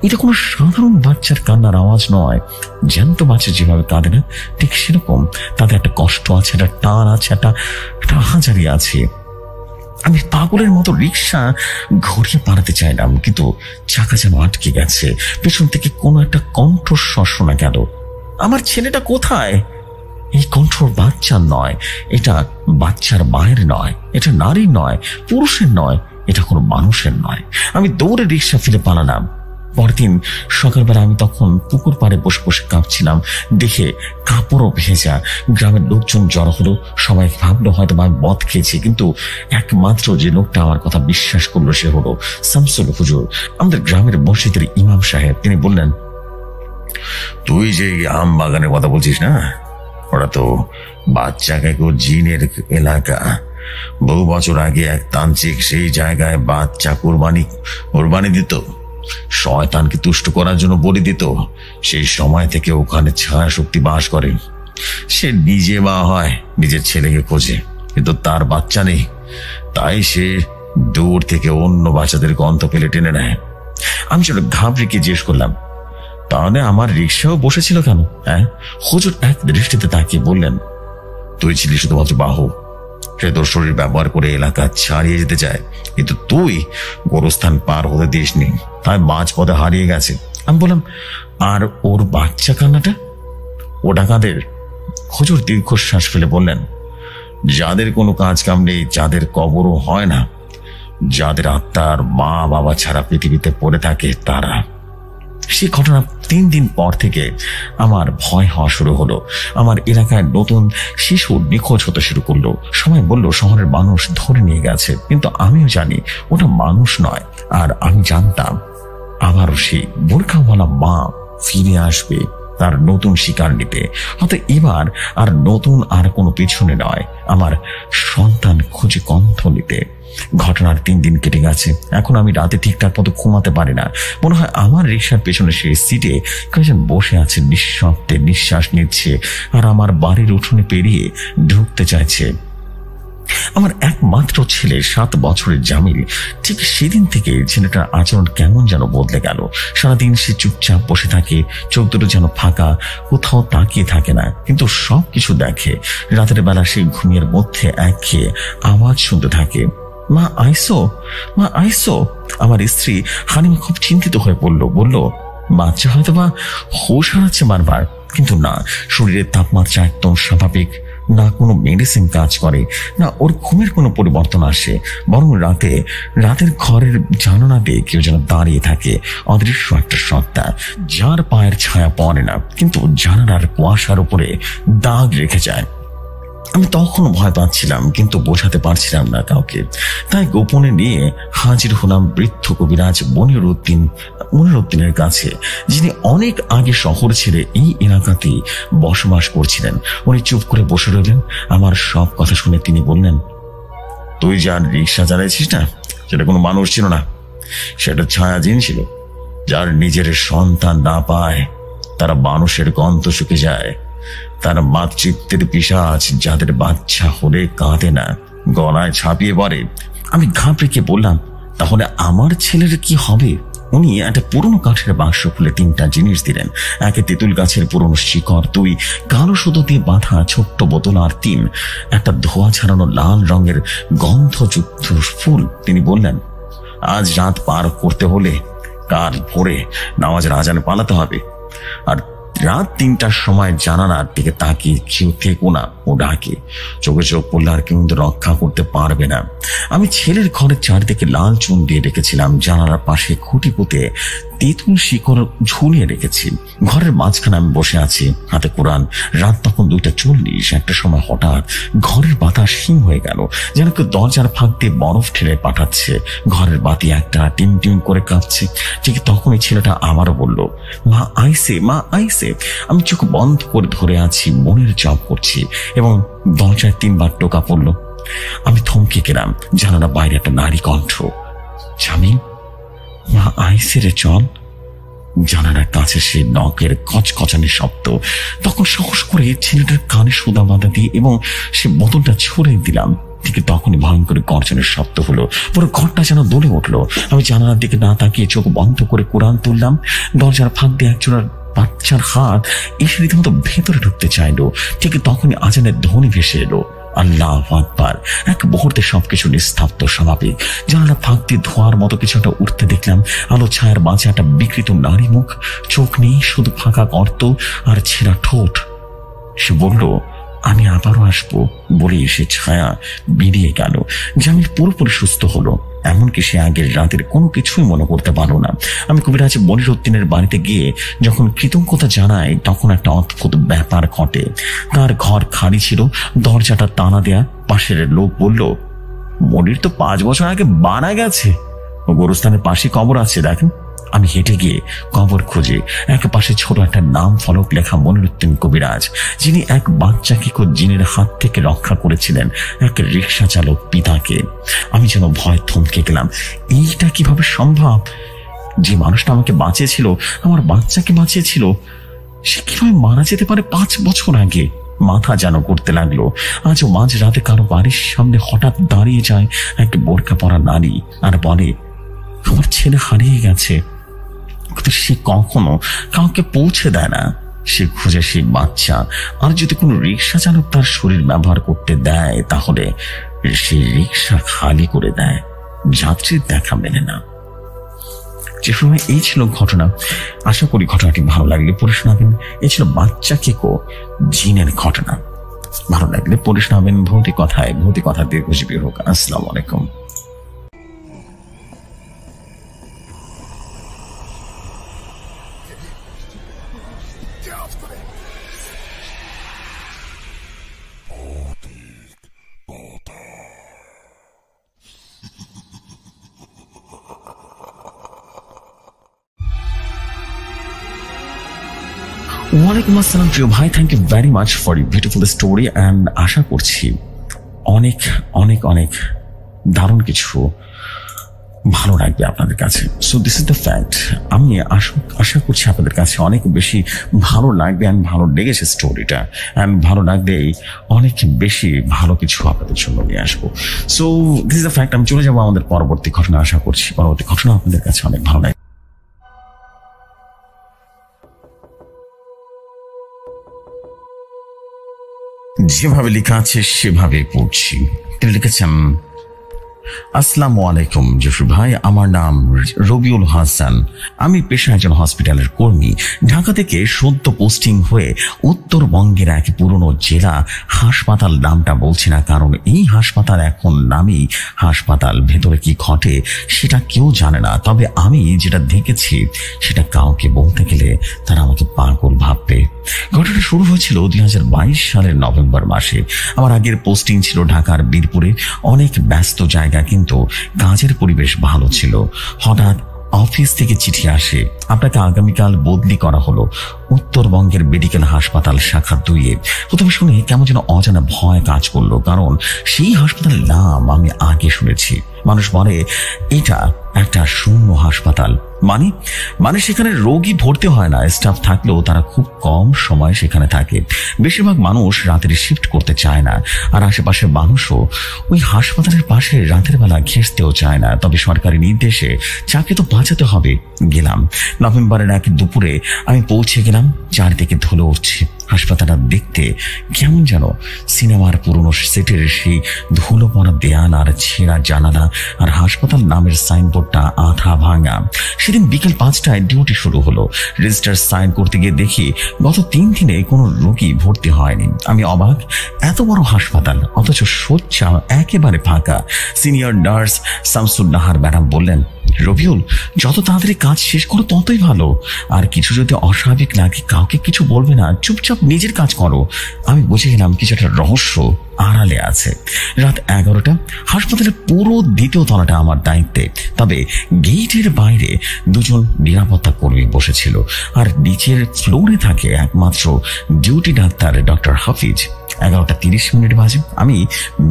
এটা কোনো সাধারণ বাচ্চার কান্নার আওয়াজ নয়। জ্যান্ত বাচ্চা যেভাবে কাঁদে না, ঠিক সেরকম তাদের একটা কষ্ট আছে, একটা টান আছে, একটা হাজারি আছে। আমি পাগলের মতো রিক্সা ঘুরিয়ে পালাতে চাইলাম, কিন্তু চাকা যেন আটকে গেছে। পেছন থেকে কোনো একটা কণ্ঠস্বর শোনা গেল, আমার ছেলেটা কোথায়? এই কণ্ঠ বাচ্চার নয়, এটা বাচ্চার মায়ের নয়, এটা নারীর নয়, পুরুষের নয়, এটা কোনো মানুষের নয়। আমি দৌড়ে রিক্সা ফিরে পালালাম। পরদিন সকালবেলা আমি তখন পুকুর পাড়ে বসে বসে কাঁপছিলাম, দেখে কাপড়ও ভেজা। গ্রামের লোকজন জড়ো হলো, সবাই ভাবলো হয়তো আমি মদ খেয়েছি, কিন্তু একমাত্র যে লোকটা আমার কথা বিশ্বাস করলো সে হলো শামসুল হুজুর, আমাদের গ্রামের মসজিদের ইমাম সাহেব। তিনি বললেন, তুই যে আম বাগানের কথা বলছিস না, ওরা তো বাচ্চাকে জিনের এলাকা। বহু বছর আগে এক তান্ত্রিক সেই জায়গায় বাচ্চা কোরবানি দিত, শয়তানকে তুষ্ট করার জন্য বলি দিত। সেই সময় থেকে ওখানে ছায়া শক্তি বাস করে। সে নিজে মা হয়, নিজের ছেলেকে খোঁজে, কিন্তু তার বাচ্চা নেই। তাই সে দূর থেকে অন্য বাচ্চাদের গন্ধ পেলে টেনে নেয়। আমি সেটা ঘাবড়ে গিয়ে জিজ্ঞেস করলাম, তাহলে আমার রিক্সাও বসেছিল কেন? হ্যাঁ। হুজুর এক দৃষ্টিতে তাকিয়ে বললেন, তুই ছিলি শুধুমাত্র বাহু। সে তোর শরীর ব্যবহার করে এলাকা ছাড়িয়ে যেতে চায়, কিন্তু তুই গোরস্থান পার হতে দিসনি, তাই মাঝ পথে হারিয়ে গেছে। আমি বললাম, আর ওর বাচ্চা কান্নাটা, ওটা কাদের? হুজুর দীর্ঘশ্বাস ফেলে বললেন, যাদের কোনো কাজ কাম নেই, যাদের কবরও হয় না, যাদের আত্মার মা বাবা ছাড়া পৃথিবীতে পড়ে থাকে, তারা। সেই ঘটনা 3 দিন পর থেকে আমার ভয় হওয়া শুরু হলো। আমার এলাকায় নতুন শিশু নিখোঁজ হতে শুরু করলো। সবাই বলল শহরের মানুষ ধরে নিয়ে গেছে, কিন্তু আমিও জানি ওটা মানুষ নয়। আর আমি জানতাম আবারও সেই বোরখাওয়ালা মা ফিরে আসবে তার নতুন শিকার নিতে। হয়তো এবার আর নতুন আর কোনো পিছনে নয়, আমার সন্তান খুঁজে কণ্ঠ নিতে। ঘটনার 3 দিন কেটে গেছে। এখন আমি রাতে ঠিকঠাক মতো ঘুমাতে পারি না। মনে হয় আমার রিক্সার পেছনে সেই সিটে কয়েকজন বসে আছে, নিঃশব্দে নিঃশ্বাস নিচ্ছে, আর আমার বাড়ির উঠোনে পেরিয়ে ঢুকতে চাইছে। আমার একমাত্র ছেলে 7 বছরের জামিল। ঠিক সেদিন থেকে ছেলেটার আচরণ কেমন যেন বদলে গেল। সারাদিন সে চুপচাপ বসে থাকে, চোখ দুটো যেন ফাঁকা, কোথাও তাকিয়ে থাকে না, কিন্তু সবকিছু দেখে। রাতের বেলা সে ঘুমের মধ্যে একঘেয়ে আওয়াজ শুনতে থাকে, মা আইসো, মা আইসো। আমার স্ত্রী হানিমা খুব চিন্তিত হয়ে বলল, বাচ্চা হয়তো বা হুঁশ হারাচ্ছে বারবার। কিন্তু না, শরীরের তাপমাত্রা একদম স্বাভাবিক। না কোনো মেডিসিন কাজ করে, না ওর ঘুমের কোনো পরিবর্তন আসে, বরং রাতের ঘরের জানালা দিয়ে কেউ যেন দাঁড়িয়ে থাকে, অদৃশ্য একটা সত্তা, যার পায়ের ছায়া পড়ে না, কিন্তু জানালার কুয়াশার উপরে দাগ রেখে যায়। আমি তখনও ভয় পাচ্ছিলাম, কিন্তু বোঝাতে পারছিলাম না কাউকে। তাই গোপনে নিয়ে হাজির হলাম বৃদ্ধ কবিরাজ মনির উদ্দিন মনিরউদ্দিনের কাছে, যিনি অনেক আগে শহর ছেড়ে এই এলাকাতেই বসবাস করছিলেন। উনি চুপ করে বসে রইলেন। আমার সব কথা শুনে তিনি বললেন, তুই যার রিক্সা চালাইছিস না, সেটা কোনো মানুষ ছিল না, সেটা ছায়াজিন ছিল। যার নিজের সন্তান না পায় তারা মানুষের গন্ধ শুকে যায়। তারা মাতৃত্বের পিশাচ, যাদের বাচ্চা হলে কাঁদে না, গলায় ছাপিয়ে পড়ে। আমি ঘাবড়ে গিয়ে বললাম, তাহলে আমার ছেলের কি হবে? উনি একটা পুরনো কাঠের বাক্স খুলে 3টা জিনিস দিলেন। একে তেঁতুল গাছের পুরনো শিকড়, 2 কালো সুতো দিয়ে বাঁধা ছোট্ট বোতল, আর 3 একটা ধোয়া ছাড়ানো লাল রঙের গন্ধযুক্ত ফুল। তিনি বললেন, আজ রাত পার করতে হলে কাল ভোরে নামাজের আজানে পালাতে হবে, আর রাত 3টার সময় জানালার দিকে তাকিয়ে কেউ থেকো না, ও ডাকে। চোখে চোখ পড়লে আর কেউ রক্ষা করতে পারবে না। আমি ছেলের ঘরের চারদিকে লাল চুন দিয়ে রেখেছিলাম, জানালার পাশে খুঁটি পুঁতে তেঁতুল শিকড় ঝুলিয়ে রেখেছি। ঘরের মাঝখানে আমি বসে আছি, হাতে কোরআন। রাত তখন 2:40। একটা সময় হঠাৎ ঘরের বাতাস হিম হয়ে গেল, যেন কেউ দরজার ফাঁক দিয়ে বরফ ঠেলে পাঠাচ্ছে। ঘরের বাতি একটা টিম টিম করে কাঁপছে। ঠিক তখনই ছেলেটা আবারও বলল, মা আইসে, মা আইসে। আমি চোখ বন্ধ করে ধরে আছি, মনের জপ করছি, এবং দরজায় 3 বার টোকা পড়ল। আমি থমকে গেলাম। জানালা বাইরে একটা নারী কণ্ঠ, স্বামী, মা আইসে রে, চল। জানালার কাছে সে নখের কচকচানি শব্দ। তখন সাহস করে ছেলেটার কানে সুদা বাঁধা দিয়ে এবং সে বোতলটা ছুড়ে দিলাম। ঠিক তখনই ভয়ঙ্কর গর্জনের শব্দ হলো। পুরো ঘরটা যেন দোলে উঠলো। আমি জানালার দিকে না তাকিয়ে চোখ বন্ধ করে কোরআন তুললাম। দরজার ফাঁক দিয়ে একজনের বাচ্চার হাত এসে রীতিমতো ভেতরে ঢুকতে চাইলো। ঠিক তখনই আজানের ধ্বনি ভেসে এলো, আল্লাহু আকবার। এক মুহূর্তে সবকিছু নিস্তব্ধ, স্বাভাবিক। জানালা ফাঁক দিয়ে ধোঁয়ার মতো কিছু একটা উঠতে দেখলাম। আলো ছায়ার মাঝে একটা বিকৃত নারী মুখ, চোখ নেই, শুধু ফাঁকা গর্ত আর ছেঁড়া ঠোঁট। সে বলল, আমি আবারও আসবো বলে সে ছায়া বেরিয়ে গেল। জামিল পুরোপুরি সুস্থ হলো, এমনকি সে আগের রাতের কোনো কিছুই মনে করতে পারলো না। আমি কবিরাজ মনিরউদ্দিনের বাড়িতে গিয়ে যখন কৃতজ্ঞতা জানাই, তখন একটা অদ্ভুত ব্যাপার ঘটে। তার ঘর খালি ছিল, দরজাটা টানা দেয়া। পাশের লোক বলল, মনির তো 5 বছর আগে মারা গেছে, গোরস্থানের পাশে কবর আছে, দেখেন। আমি হেঁটে গিয়ে কবর খুঁজে এক পাশে ছোট একটা নাম ফলক লেখা, মনিরউদ্দিন কবিরাজ, যিনি এক বাচ্চাকে জিনের হাত থেকে রক্ষা করেছিলেন এক রিক্সা চালক পিতাকে। আমি যেন ভয় থমকে গেলাম। এইটা কিভাবে সম্ভব? যে মানুষটা আমাকে বাঁচিয়েছিল, আমার বাচ্চাকে বাঁচিয়েছিল, সে কিভাবে মারা যেতে পারে 5 বছর আগে? মাথা যেন করতে লাগলো। আজও মাঝ রাতে কারো বাড়ির সামনে হঠাৎ দাঁড়িয়ে যায় এক বোরকা পরা নারী আর বলে, আমার ছেলে হারিয়ে গেছে। কিন্তু সে কখনো কাউকে পৌঁছে দেয় না। সে খুঁজে সেই বাচ্চা, আর যদি কোনো রিক্সা চালক তার শরীর ব্যবহার করতে দেয়, তাহলে সে রিক্সা খালি করে দেয়। যাত্রীর দেখা মেলে না। যে সময় এই ছিল ঘটনা। আশা করি ঘটনাটি ভালো লাগলে পড়ে শোনাবেন। এই ছিল বাচ্চা কেকো জিনের ঘটনা। ভালো লাগলে পড়ে শোনাবেন। ভৌতিক কথা দীর্ঘজীবী হোক। আসসালামু আলাইকুম। ওয়ালাইকুম আসসালাম প্রিয় ভাই, thank you very much for you beautiful story. And আশা করছি অনেক অনেক অনেক দারুণ কিছু ভালো লাগবে আপনাদের কাছে। So this is the fact. আমি আশা করছি আপনাদের কাছে অনেক বেশি ভালো লাগবে। অ্যান্ড ভালো লেগেছে স্টোরিটা। অ্যান্ড ভালো লাগলেই অনেক বেশি ভালো কিছু আপনাদের জন্য নিয়ে আসবো। So this is the fact. আমি চলে যাবো আমাদের পরবর্তী ঘটনা। আশা করছি পরবর্তী ঘটনা আপনাদের কাছে অনেক ভালো লাগবে। যেভাবে লেখা আছে সেভাবে পড়ছি। তিনি লিখেছেন, আসসালামু আলাইকুম জসু ভাই, আমার নাম রবিউল হাসান। আমি পেশায় একজন হসপিটালের কর্মী। ঢাকা থেকে সদ্য পোস্টিং হয়ে উত্তরবঙ্গের এক পুরনো জেলা হাসপাতাল, নামটা বলছি না কারণ এই হাসপাতাল এখন নামই হাসপাতাল। ভেতরে কি ঘটে সেটা কেউ জানে না, তবে আমি যেটা দেখেছি সেটা কাউকে বলতে গেলে তারা আমাকে পাগল ভাববে। ঘটনা শুরু হয়েছিল 2022 সালের নভেম্বর মাসে। আমার আগের পোস্টিং ছিল ঢাকার বীরপুরে। অনেক ব্যস্ত জায়গা, কিন্তু কাজের পরিবেশ ভালো ছিল। হঠাৎ অফিস থেকে চিঠি আসে, আপনাকে আগামীকাল বদলি করা হলো উত্তরবঙ্গের মেডিকেল হাসপাতাল শাখা 2-এ। প্রথমে শুনে কেমন যেন অজানা ভয় কাজ করলো, কারণ সেই হাসপাতালের নাম আমি আগে শুনেছি। মানুষ বলে এটা একটা শূন্য হাসপাতাল, মানে সেখানে রোগী ভর্তি হয় না, স্টাফ থাকলেও তারা খুব কম সময় সেখানে থাকে। বেশিরভাগ মানুষ রাতের শিফট করতে চায় না, আর আশেপাশের মানুষও ওই হাসপাতালের পাশে রাতের বেলা ঘেঁষতেও চায় না। তবে সরকারি নির্দেশে চাকরি তো বাঁচাতে হবে। গেলাম। নভেম্বরের এক দুপুরে আমি পৌঁছে গেলাম। চারিদিকে ধুলো উঠছে। হাসপাতালটা দেখতে কেমন যেন সিনেমার পুরনো সেটের সেই ধুলো পড়া দেয়াল আর ছেঁড়া জানালা, আর হাসপাতাল নামের সাইনবোর্ডটা আধা ভাঙা। সেদিন বিকেল 5টায় ডিউটি শুরু হলো। রেজিস্টার সাইন করতে গিয়ে দেখি গত 3 দিনে কোনো রোগী ভর্তি হয়নি। আমি অবাক, এত বড় হাসপাতাল অথচ শয্যা একেবারে ফাঁকা। Senior nurse Shamsun Nahar madam বললেন, রবিউল, যত তাড়াতাড়ি কাজ শেষ করো ততই ভালো। আর কিছু যদি অস্বাভাবিক লাগে কাউকে কিছু বলবে না, চুপচাপ নিজের কাজ করো। আমি বুঝে গেলাম কিছু একটা রহস্য আড়ালে আছে। রাত 11টা। হাসপাতালের পুরো 2য় তলাটা আমার দায়িত্বে। তবে গেটের বাইরে 2জন নিরাপত্তা কর্মী বসেছিল, আর নিচের ফ্লোরে থাকে একমাত্র ডিউটি ডাক্তার ডক্টর হাফিজ। 11:30 বাজে। আমি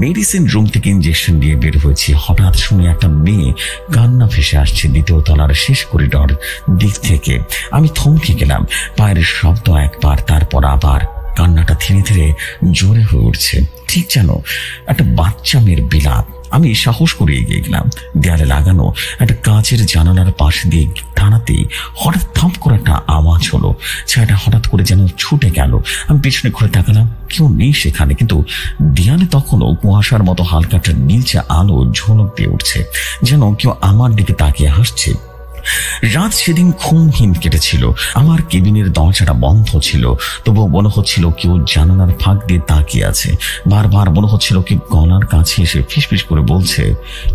মেডিসিন রুম থেকে ইঞ্জেকশন দিয়ে বের হয়েছি। হঠাৎ শুনে একটা মেয়ে কান্না ভেসে আসছে 2য় তলার শেষ করিডর দিক থেকে। আমি থমকে গেলাম। পায়ের শব্দ একবার, তারপর আবার। কান্নাটা ধীরে ধীরে জোরে হয়ে উঠছে, ঠিক যেন একটা বাচ্চা মেয়ের বিলাপ। আমি সাহস করে এগিয়ে গেলাম। দেয়ালে লাগানো একটা কাঁচের জানালার পাশে দিয়ে টানাতেই হঠাৎ থাম করে একটা আওয়াজ হলো। ছায়াটা হঠাৎ করে যেন ছুটে গেল। আমি পেছনে ঘুরে তাকালাম, কেউ নেই সেখানে, কিন্তু দেয়ালে তখনও কুয়াশার মতো হালকা একটা নীলচে আলো ঝলক দিয়ে উঠছে, যেন কেউ আমার দিকে তাকিয়ে হাসছে। রাত সেদিন ঘুমহীন কেটেছিল। আমার কেবিনের দরজাটা বন্ধ ছিল, তবুও মনে হচ্ছিল কেউ জানালার ফাঁক দিয়ে তাকিয়ে আছে। বারবার মনে হচ্ছিল কেউ গলার কাছে এসে ফিসফিস করে বলছে,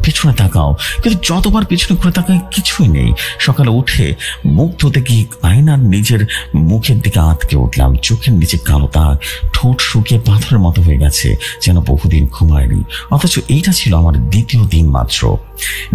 পিছনে তাকাও। কিন্তু যতবার পিছনে ঘুরে তাকাই কিছুই নেই। সকালে উঠে মুখ ধুতে গিয়ে আয়নার নিজের মুখের দিকে আটকে উঠলাম। চোখের নিচে কালো দাগ, ঠোঁট শুকিয়ে পাথরের মতো হয়ে গেছে, যেন বহুদিন ঘুমায়নি। অথচ এইটা ছিল আমার 2য় দিন মাত্র।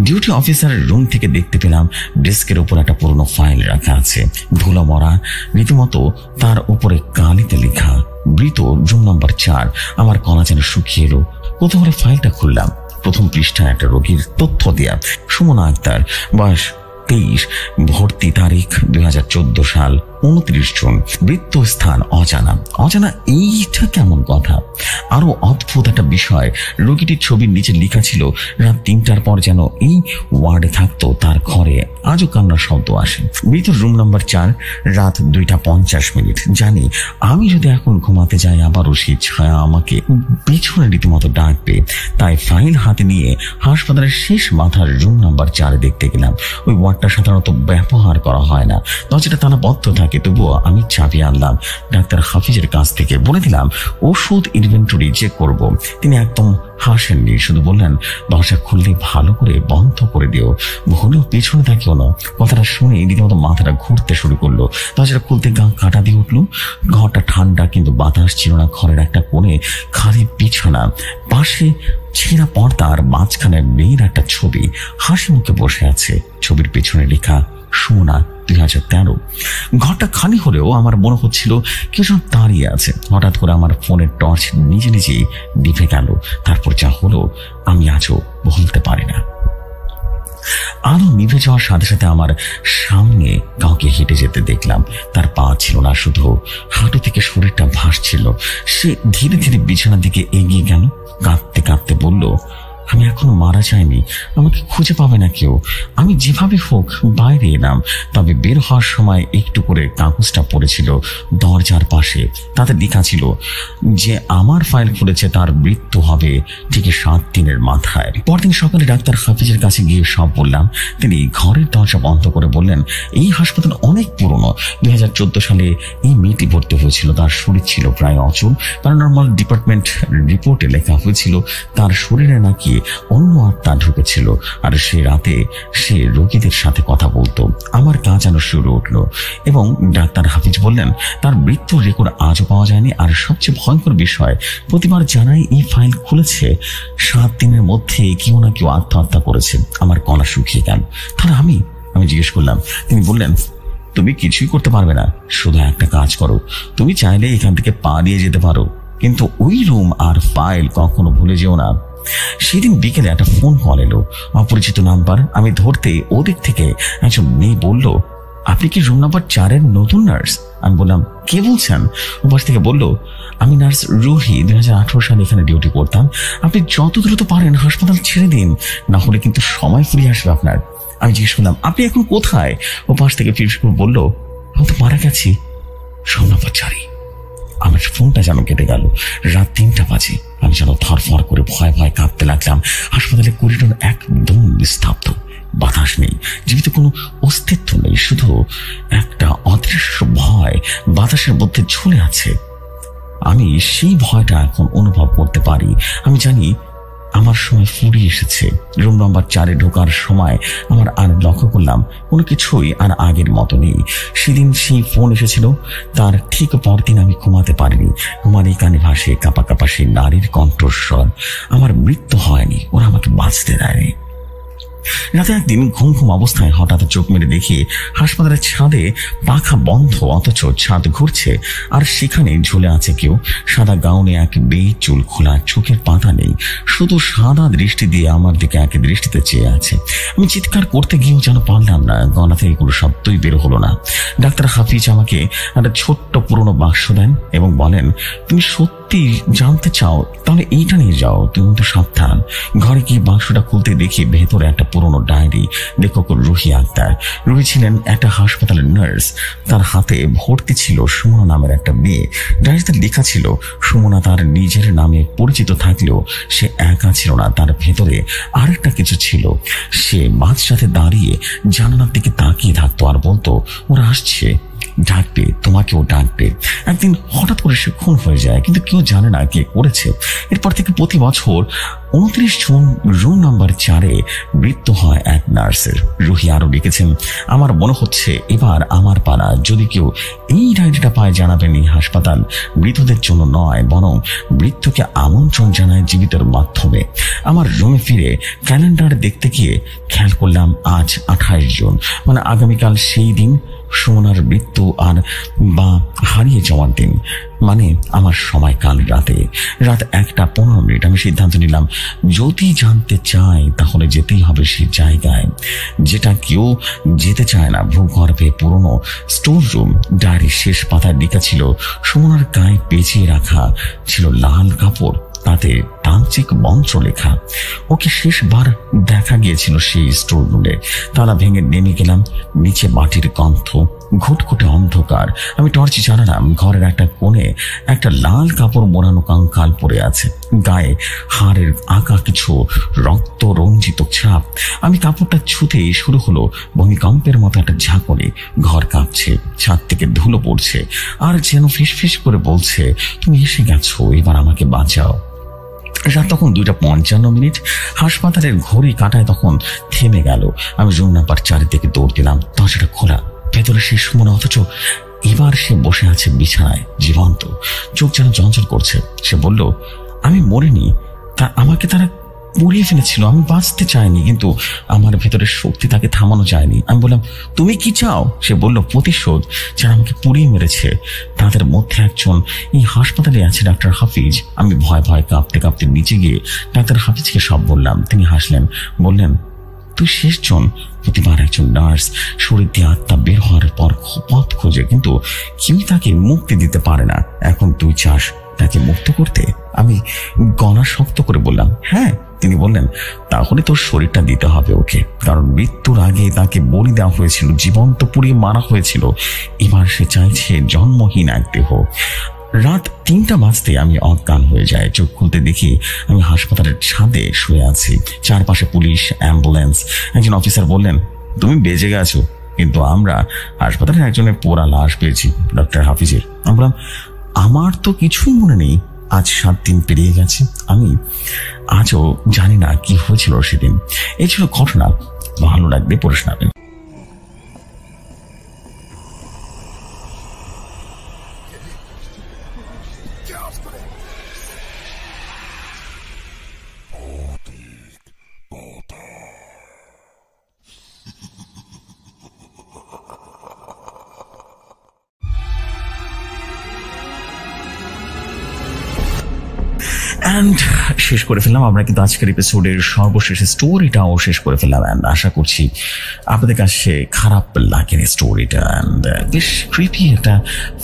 ডিউটি অফিসারের রুম থেকে দেখতে পেলাম ডেস্কের উপর একটা পুরনো ফাইল রাখা আছে, ধুলো মরা, রীতিমতো তার উপরে কালিতে লেখা মৃত রুম নম্বর 4। আমার গলা যেন শুকিয়ে এলো। কোথাও ফাইলটা খুললাম। প্রথম পৃষ্ঠায় একটা রোগীর তথ্য দেয়া, সুমনা আক্তার, বয়স 23, ভর্তি তারিখ 2014 সাল, 29 জুন, মৃত্যু স্থান অজানা। এইটা কেমন কথা? আরো অদ্ভুত একটা বিষয়, রোগীটির ছবির নিচে লেখা ছিল রাত 3টার পর যেন এই ওয়ার্ডে থাকতো তার ঘরে আজও কান্নার শব্দ আসে। মৃত্যুর রুম নম্বর 4, রাত 2:50। জানি আমি যদি এখন ঘুমাতে যাই আবারও সেই ছায়া আমাকে পিছনে রীতিমতো ডাকবে। তাই ফাইল হাতে নিয়ে হাসপাতালের শেষ মাথার রুম নাম্বার 4 দেখতে গেলাম। ওই ওয়ার্ডটা সাধারণত ব্যবহার করা হয় না, দরজাটা তালাবদ্ধ থাকে। তবুও আমি চাবি আনলাম ডাক্তার হাফিজের কাছ থেকে। বলে দিলাম ওষুধ ইনভেন্টরি চেক করব। তিনি একদম হাসেননি, শুধু বললেন, দরজা খুললে ভালো করে বন্ধ করে দিও, ভুলেও পেছনে তাকিও না। কথাটা শুনে রীতিমতো মাথাটা ঘুরতে শুরু করলো। দরজাটা খুলতে গা কাটা দিয়ে উঠলো। ঘরটা ঠান্ডা, কিন্তু বাতাস ছিল না। ঘরের একটা কোণে খালি বিছানা, পাশে ছেঁড়া পর্দা, আর মাঝখানে মেয়ের একটা ছবি হাসি মুখে বসে আছে। ছবির পেছনে লেখা সুমনা 2013। ঘরটা খালি হলেও আমার মনে হচ্ছিল কেউ যেন দাঁড়িয়ে আছে। হঠাৎ করে আমার ফোনের টর্চ নিজে নিজেই নিভে গেল। তারপর যা হলো আমি আজও বলতে পারি না। আলো নিভে যাওয়ার সাথে সাথে আমার সামনে কাউকে হেঁটে যেতে দেখলাম। তার পা ছিল না, শুধু হাঁটু থেকে শরীরটা ভাসছিল। সে ধীরে ধীরে বিছানার দিকে এগিয়ে গেল। কাঁদতে কাঁদতে বলল, আমি এখনো মারা যাইনি, আমাকে খুঁজে পাবে না কেউ। আমি যেভাবে হোক বাইরে এলাম। তবে বের হওয়ার সময় একটু করে কাগজটা পড়েছিল দরজার পাশে। তাতে লেখা ছিল যে আমার ফাইল খুলেছে তার মৃত্যু হবে ঠিক 7 দিনের মাথায়। পরদিন সকালে ডাক্তার হাফিজের কাছে গিয়ে সব বললাম। তিনি ঘরের দরজা বন্ধ করে বললেন, এই হাসপাতাল অনেক পুরনো। 2014 সালে এই মেয়েটি ভর্তি হয়েছিল। তার শরীর ছিল প্রায় অচল। প্যারানরমাল ডিপার্টমেন্ট রিপোর্টে লেখা হয়েছিল তার শরীরে নাকি অন্য আত্মা ঢুকেছিল, আর সে রাতে সে রোগীদের সাথে কথা বলতো। আমার কাঁচানো শুরু উঠলো এবং ডাক্তার হাফিজ বললেন, তার মৃত্যুর রেকর্ড আজও পাওয়া যায়নি। আর সবচেয়ে ভয়ঙ্কর বিষয়, প্রতিবার জানাই এই ফাইল খুলেছে 7 দিনের মধ্যে কেউ না কেউ আত্মহত্যা করেছে। আমার গলা শুকিয়ে গেল। তাহলে আমি জিজ্ঞেস করলাম। তিনি বললেন, তুমি কিছুই করতে পারবে না, শুধু একটা কাজ করো, তুমি চাইলে এখান থেকে পা দিয়ে যেতে পারো, কিন্তু ওই রুম আর ফাইল কখনো ভুলে যেও না। সেদিন বিকেলে একটা ফোন কল এলো, অপরিচিত নাম্বার। আমি ধরতে ওদিক থেকে একজন মেয়ে বলল, আপনি কি রুম নাম্বার 4-এর নতুন নার্স? আমি বললাম, কে বলছেন? ওপাশ থেকে বলল, আমি নার্স রুহি, 2018 সালে এখানে ডিউটি করতাম। আপনি যত দ্রুত পারেন হাসপাতাল ছেড়ে দিন, না হলে কিন্তু সময় ফুরিয়ে আসবে আপনার। আমি জিজ্ঞেস করলাম, আপনি এখন কোথায়? ওপাশ থেকে ফিরফির করে বলল, আমি তো মারা গেছি রুম নাম্বার 4-এ। আমার ফোনটা যেন কেটে গেল। রাত 3টা বাজে। আমি যেন ধরফর করে ভয় ভয় কাঁপতে লাগলাম। হাসপাতালের করিডোর একদম নিস্তব্ধ, বাতাস নেই, জীবিত কোনো অস্তিত্ব নেই, শুধু একটা অদৃশ্য ভয় বাতাসের মধ্যে ঝুলে আছে। আমি সেই ভয়টা এখন অনুভব করতে পারি। আমি জানি আমার সময় ফুরিয়ে এসেছে। রুম নাম্বার 4-এ ঢোকার সময় আমার আর লক্ষ্য করলাম কোনো কিছুই আর আগের মতো নেই। সেদিন সেই ফোন এসেছিল, তার ঠিক পরদিন আমি ঘুমাতে পারিনি। ঘুমানি কানে ভাসে কাঁপা কাঁপা সেই নারীর কণ্ঠস্বর। আমার মৃত্যু হয়নি, ওরা আমাকে বাঁচতে দেয়নি। রাতে একদিন ঘুম ঘুম অবস্থায় হঠাৎ চোখ মেরে দেখি হাসপাতালের ছাদে পাখা বন্ধ, অথচ ছাদ ঘুরছে, আর সেখানে ঝুলে আছে কেউ। সাদা গাউনে এক বেয়ে চুল খোলা, চোখের পাতা নেই, শুধু সাদা দৃষ্টি দিয়ে আমার দিকে এক দৃষ্টিতে চেয়ে আছে। আমি চিৎকার করতে গিয়েও যেন পারলাম না, গলা থেকে কোনো শব্দই বের হলো না। ডাক্তার হাফিজ আমাকে একটা ছোট্ট পুরনো বাক্স দেন এবং বলেন, তুমি সত্যি জানতে চাও তাহলে এইটা নিয়ে যাও, তুমি তো সাবধান। ঘরে গিয়ে বাক্সটা খুলতে দেখি ভেতরে একটা পুরনো ডায়েরি, লেখক রুহি আক্তার। রুহি ছিলেন একটা হাসপাতালের নার্স। তার হাতে ভর্তি ছিল সুমনা নামের একটা মেয়ে। ডায়েরিতে লেখা ছিল, সুমনা তার নিজের নামে পরিচিত থাকলেও সে একা ছিল না, তার ভেতরে আরেকটা কিছু ছিল। সে মাঝরাতে দাঁড়িয়ে জানালার দিকে তাকিয়ে থাকতো আর বলতো, ওরা আসছে, ডাকবে, তোমাকেও ডাকবে। একদিন হঠাৎ করে সে খুন হয়ে যায়, কিন্তু কেউ জানে না কে করেছে। এরপর থেকে প্রতি বছর 29 জুন রুম নাম্বার 4-এ মৃত্যু হয় এক নার্সের। রুহি আরো লিখেছেন, আমার মনে হচ্ছে এবার আমার পালা। যদি কেউ এই ডায়েরিটা পায় জানাবেন, এই হাসপাতাল মৃতদের জন্য নয়, বরং মৃত্যুকে আমন্ত্রণ জানায় জীবিতের মাধ্যমে। আমার রুমে ফিরে ক্যালেন্ডার দেখতে গিয়ে খেয়াল করলাম আজ 28 জুন, মানে আগামীকাল সেই দিন সুমনার মৃত্যু আর বা হারিয়ে যাওয়ার দিন। মানে আমার সময় কাল রাতে, রাত 1:15। আমি সিদ্ধান্ত নিলাম, যদি জানতে চাই তাহলে যেতেই হবে সেই জায়গায় যেটা কেউ যেতে চায় না, ভূগর্ভে পুরনো স্টোর রুম। ডায়েরির শেষ পাতায় লেখা ছিল, সুমনার গায়ে পেঁচিয়ে রাখা ছিল লাল কাপড়, তাতে তান্ত্রিক মন্ত্র লেখা। ওকে শেষবার দেখা গিয়েছিল সেই স্টোর রুমে। তালা ভেঙে নেমে গেলাম নিচে। মাটির গন্ধ, ঘুটঘুটে অন্ধকার। আমি টর্চ জ্বালালাম। ঘরের একটা কোণে একটা লাল কাপড় মোড়ানো কঙ্কাল পড়ে আছে, গায়ে হাড়ের আঁকা কিছু রক্ত রঞ্জিত ছাপ। আমি কাপড়টা ছুঁতেই শুরু হলো ভূমিকম্পের মতো একটা ঝাঁকুনি। ঘর কাঁপছে, ছাদ থেকে ধুলো পড়ছে, আর যেন ফিসফিস করে বলছে, তুমি এসে গেছো, এবার আমাকে বাঁচাও। রাত তখন 2:55। হাসপাতালের ঘড়ি কাঁটায় তখন থেমে গেল। আমি রুম নাম্বার 4 থেকে দৌড় দিলাম। দরজাটা খোলা, ভেতরে সে সুমনা, অথচ এবার সে বসে আছে বিছানায়, জীবন্ত, চোখ যেন জ্বলজ্বল করছে। সে বলল, আমি মরিনি, আমাকে তারা পুড়িয়ে ফেলেছিল, আমি বাঁচতে চাইনি, কিন্তু আমার ভেতরের শক্তি তাকে থামানো যায়নি। আমি বললাম, তুমি কি চাও? সে বলল, প্রতিশোধ। যারা আমাকে পুড়িয়ে মেরেছে তাদের মধ্যে একজন এই হাসপাতালে আছে, ডাক্তার হাফিজ। আমি ভয় ভয় কাঁপতে কাঁপতে নিচে গিয়ে ডাক্তার হাফিজকে সব বললাম। তিনি হাসলেন, বললেন, তুই শেষজন। প্রতিবার একজন নার্স শরীর দিয়ে আত্মা বের হওয়ার পর পথ খোঁজে, কিন্তু কেউ তাকে মুক্তি দিতে পারে না। এখন তুই চাস তাকে মুক্ত করতে? আমি গলা শক্ত করে বললাম, হ্যাঁ। তিনি বললেন, তাহলে তোর শরীরটা দিতে হবে ওকে, কারণ মৃত্যুর আগে তাকে বলি দেওয়া হয়েছিল, জীবন্ত পুড়িয়ে মারা হয়েছিল। এবার সে চাইছে জন্মহীন এক দেহ। রাত 3টা বাজতে আমি অজ্ঞান হয়ে যাই। চোখ খুলতে দেখি আমি হাসপাতালের ছাদে শুয়ে আছি, চারপাশে পুলিশ, অ্যাম্বুলেন্স। একজন অফিসার বললেন, তুমি বেঁচে গেছো, কিন্তু আমরা হাসপাতালের একজনের পোড়া লাশ পেয়েছি, ডক্টর হাফিজের। আমি বললাম, আমার তো কিছুই মনে নেই, আজ 7 দিন পেরিয়ে গেছে, আমি আজও জানি না কি হয়েছিল সেদিন। এই ছিল ঘটনা। ভালো লাগবে পড়ে শোনাবেন। অ্যান্ড শেষ করে ফেললাম আমরা কিন্তু আজকের এপিসোডের সর্বশেষ স্টোরিটাও শেষ করে ফেললাম। অ্যান্ড আশা করছি আপনাদের কাছে খারাপ লাগেনি স্টোরিটা, অ্যান্ড বেশ ক্রিপি একটা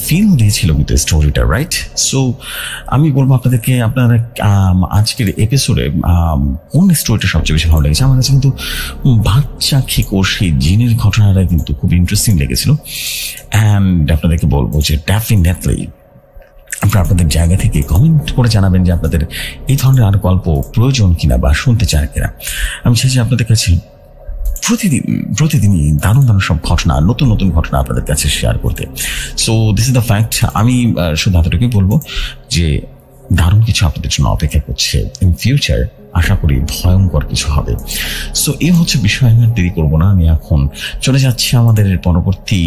ফিল দিয়েছিল কিন্তু স্টোরিটা, রাইট? সো আমি বলবো আপনাদেরকে আপনারা আজকের এপিসোডে কোন স্টোরিটা সবচেয়ে বেশি ভালো লেগেছে। আমার কাছে কিন্তু বাচ্চা খিকো সেই জিনের ঘটনাটা কিন্তু খুব ইন্টারেস্টিং লেগেছিল। অ্যান্ড আপনাদেরকে বলবো যে ডেফিনেটলি আপনারা আপনাদের জায়গা থেকে কমেন্ট করে জানাবেন যে আপনাদের এই ধরনের আর গল্প প্রয়োজন কিনা বা শুনতে চান কিনা। আমি চাই যে আপনাদের কাছে প্রতিদিনই দারুণ সব ঘটনা, নতুন নতুন ঘটনা আপনাদের কাছে শেয়ার করতে। So this is the fact. আমি শুধু এতটুকুই বলবো যে দারুণ কিছু আপনাদের জন্য অপেক্ষা করছে ইন ফিউচার। আশা করি ভয়ঙ্কর কিছু হবে। সো এই হচ্ছে বিষয়, আমি দেরি করবো না। আমি এখন চলে যাচ্ছি আমাদের পরবর্তী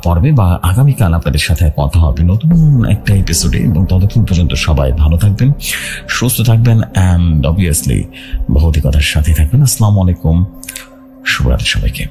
পর্বে বা আগামীকাল আপনাদের সাথে কথা হবে নতুন একটা এপিসোডে। এবং ততক্ষণ পর্যন্ত সবাই ভালো থাকবেন, সুস্থ থাকবেন, অ্যান্ড অবভিয়াসলি ভৌতিকতার সাথে থাকবেন। আসসালামু আলাইকুম, শুভরাত্রি সবাইকে।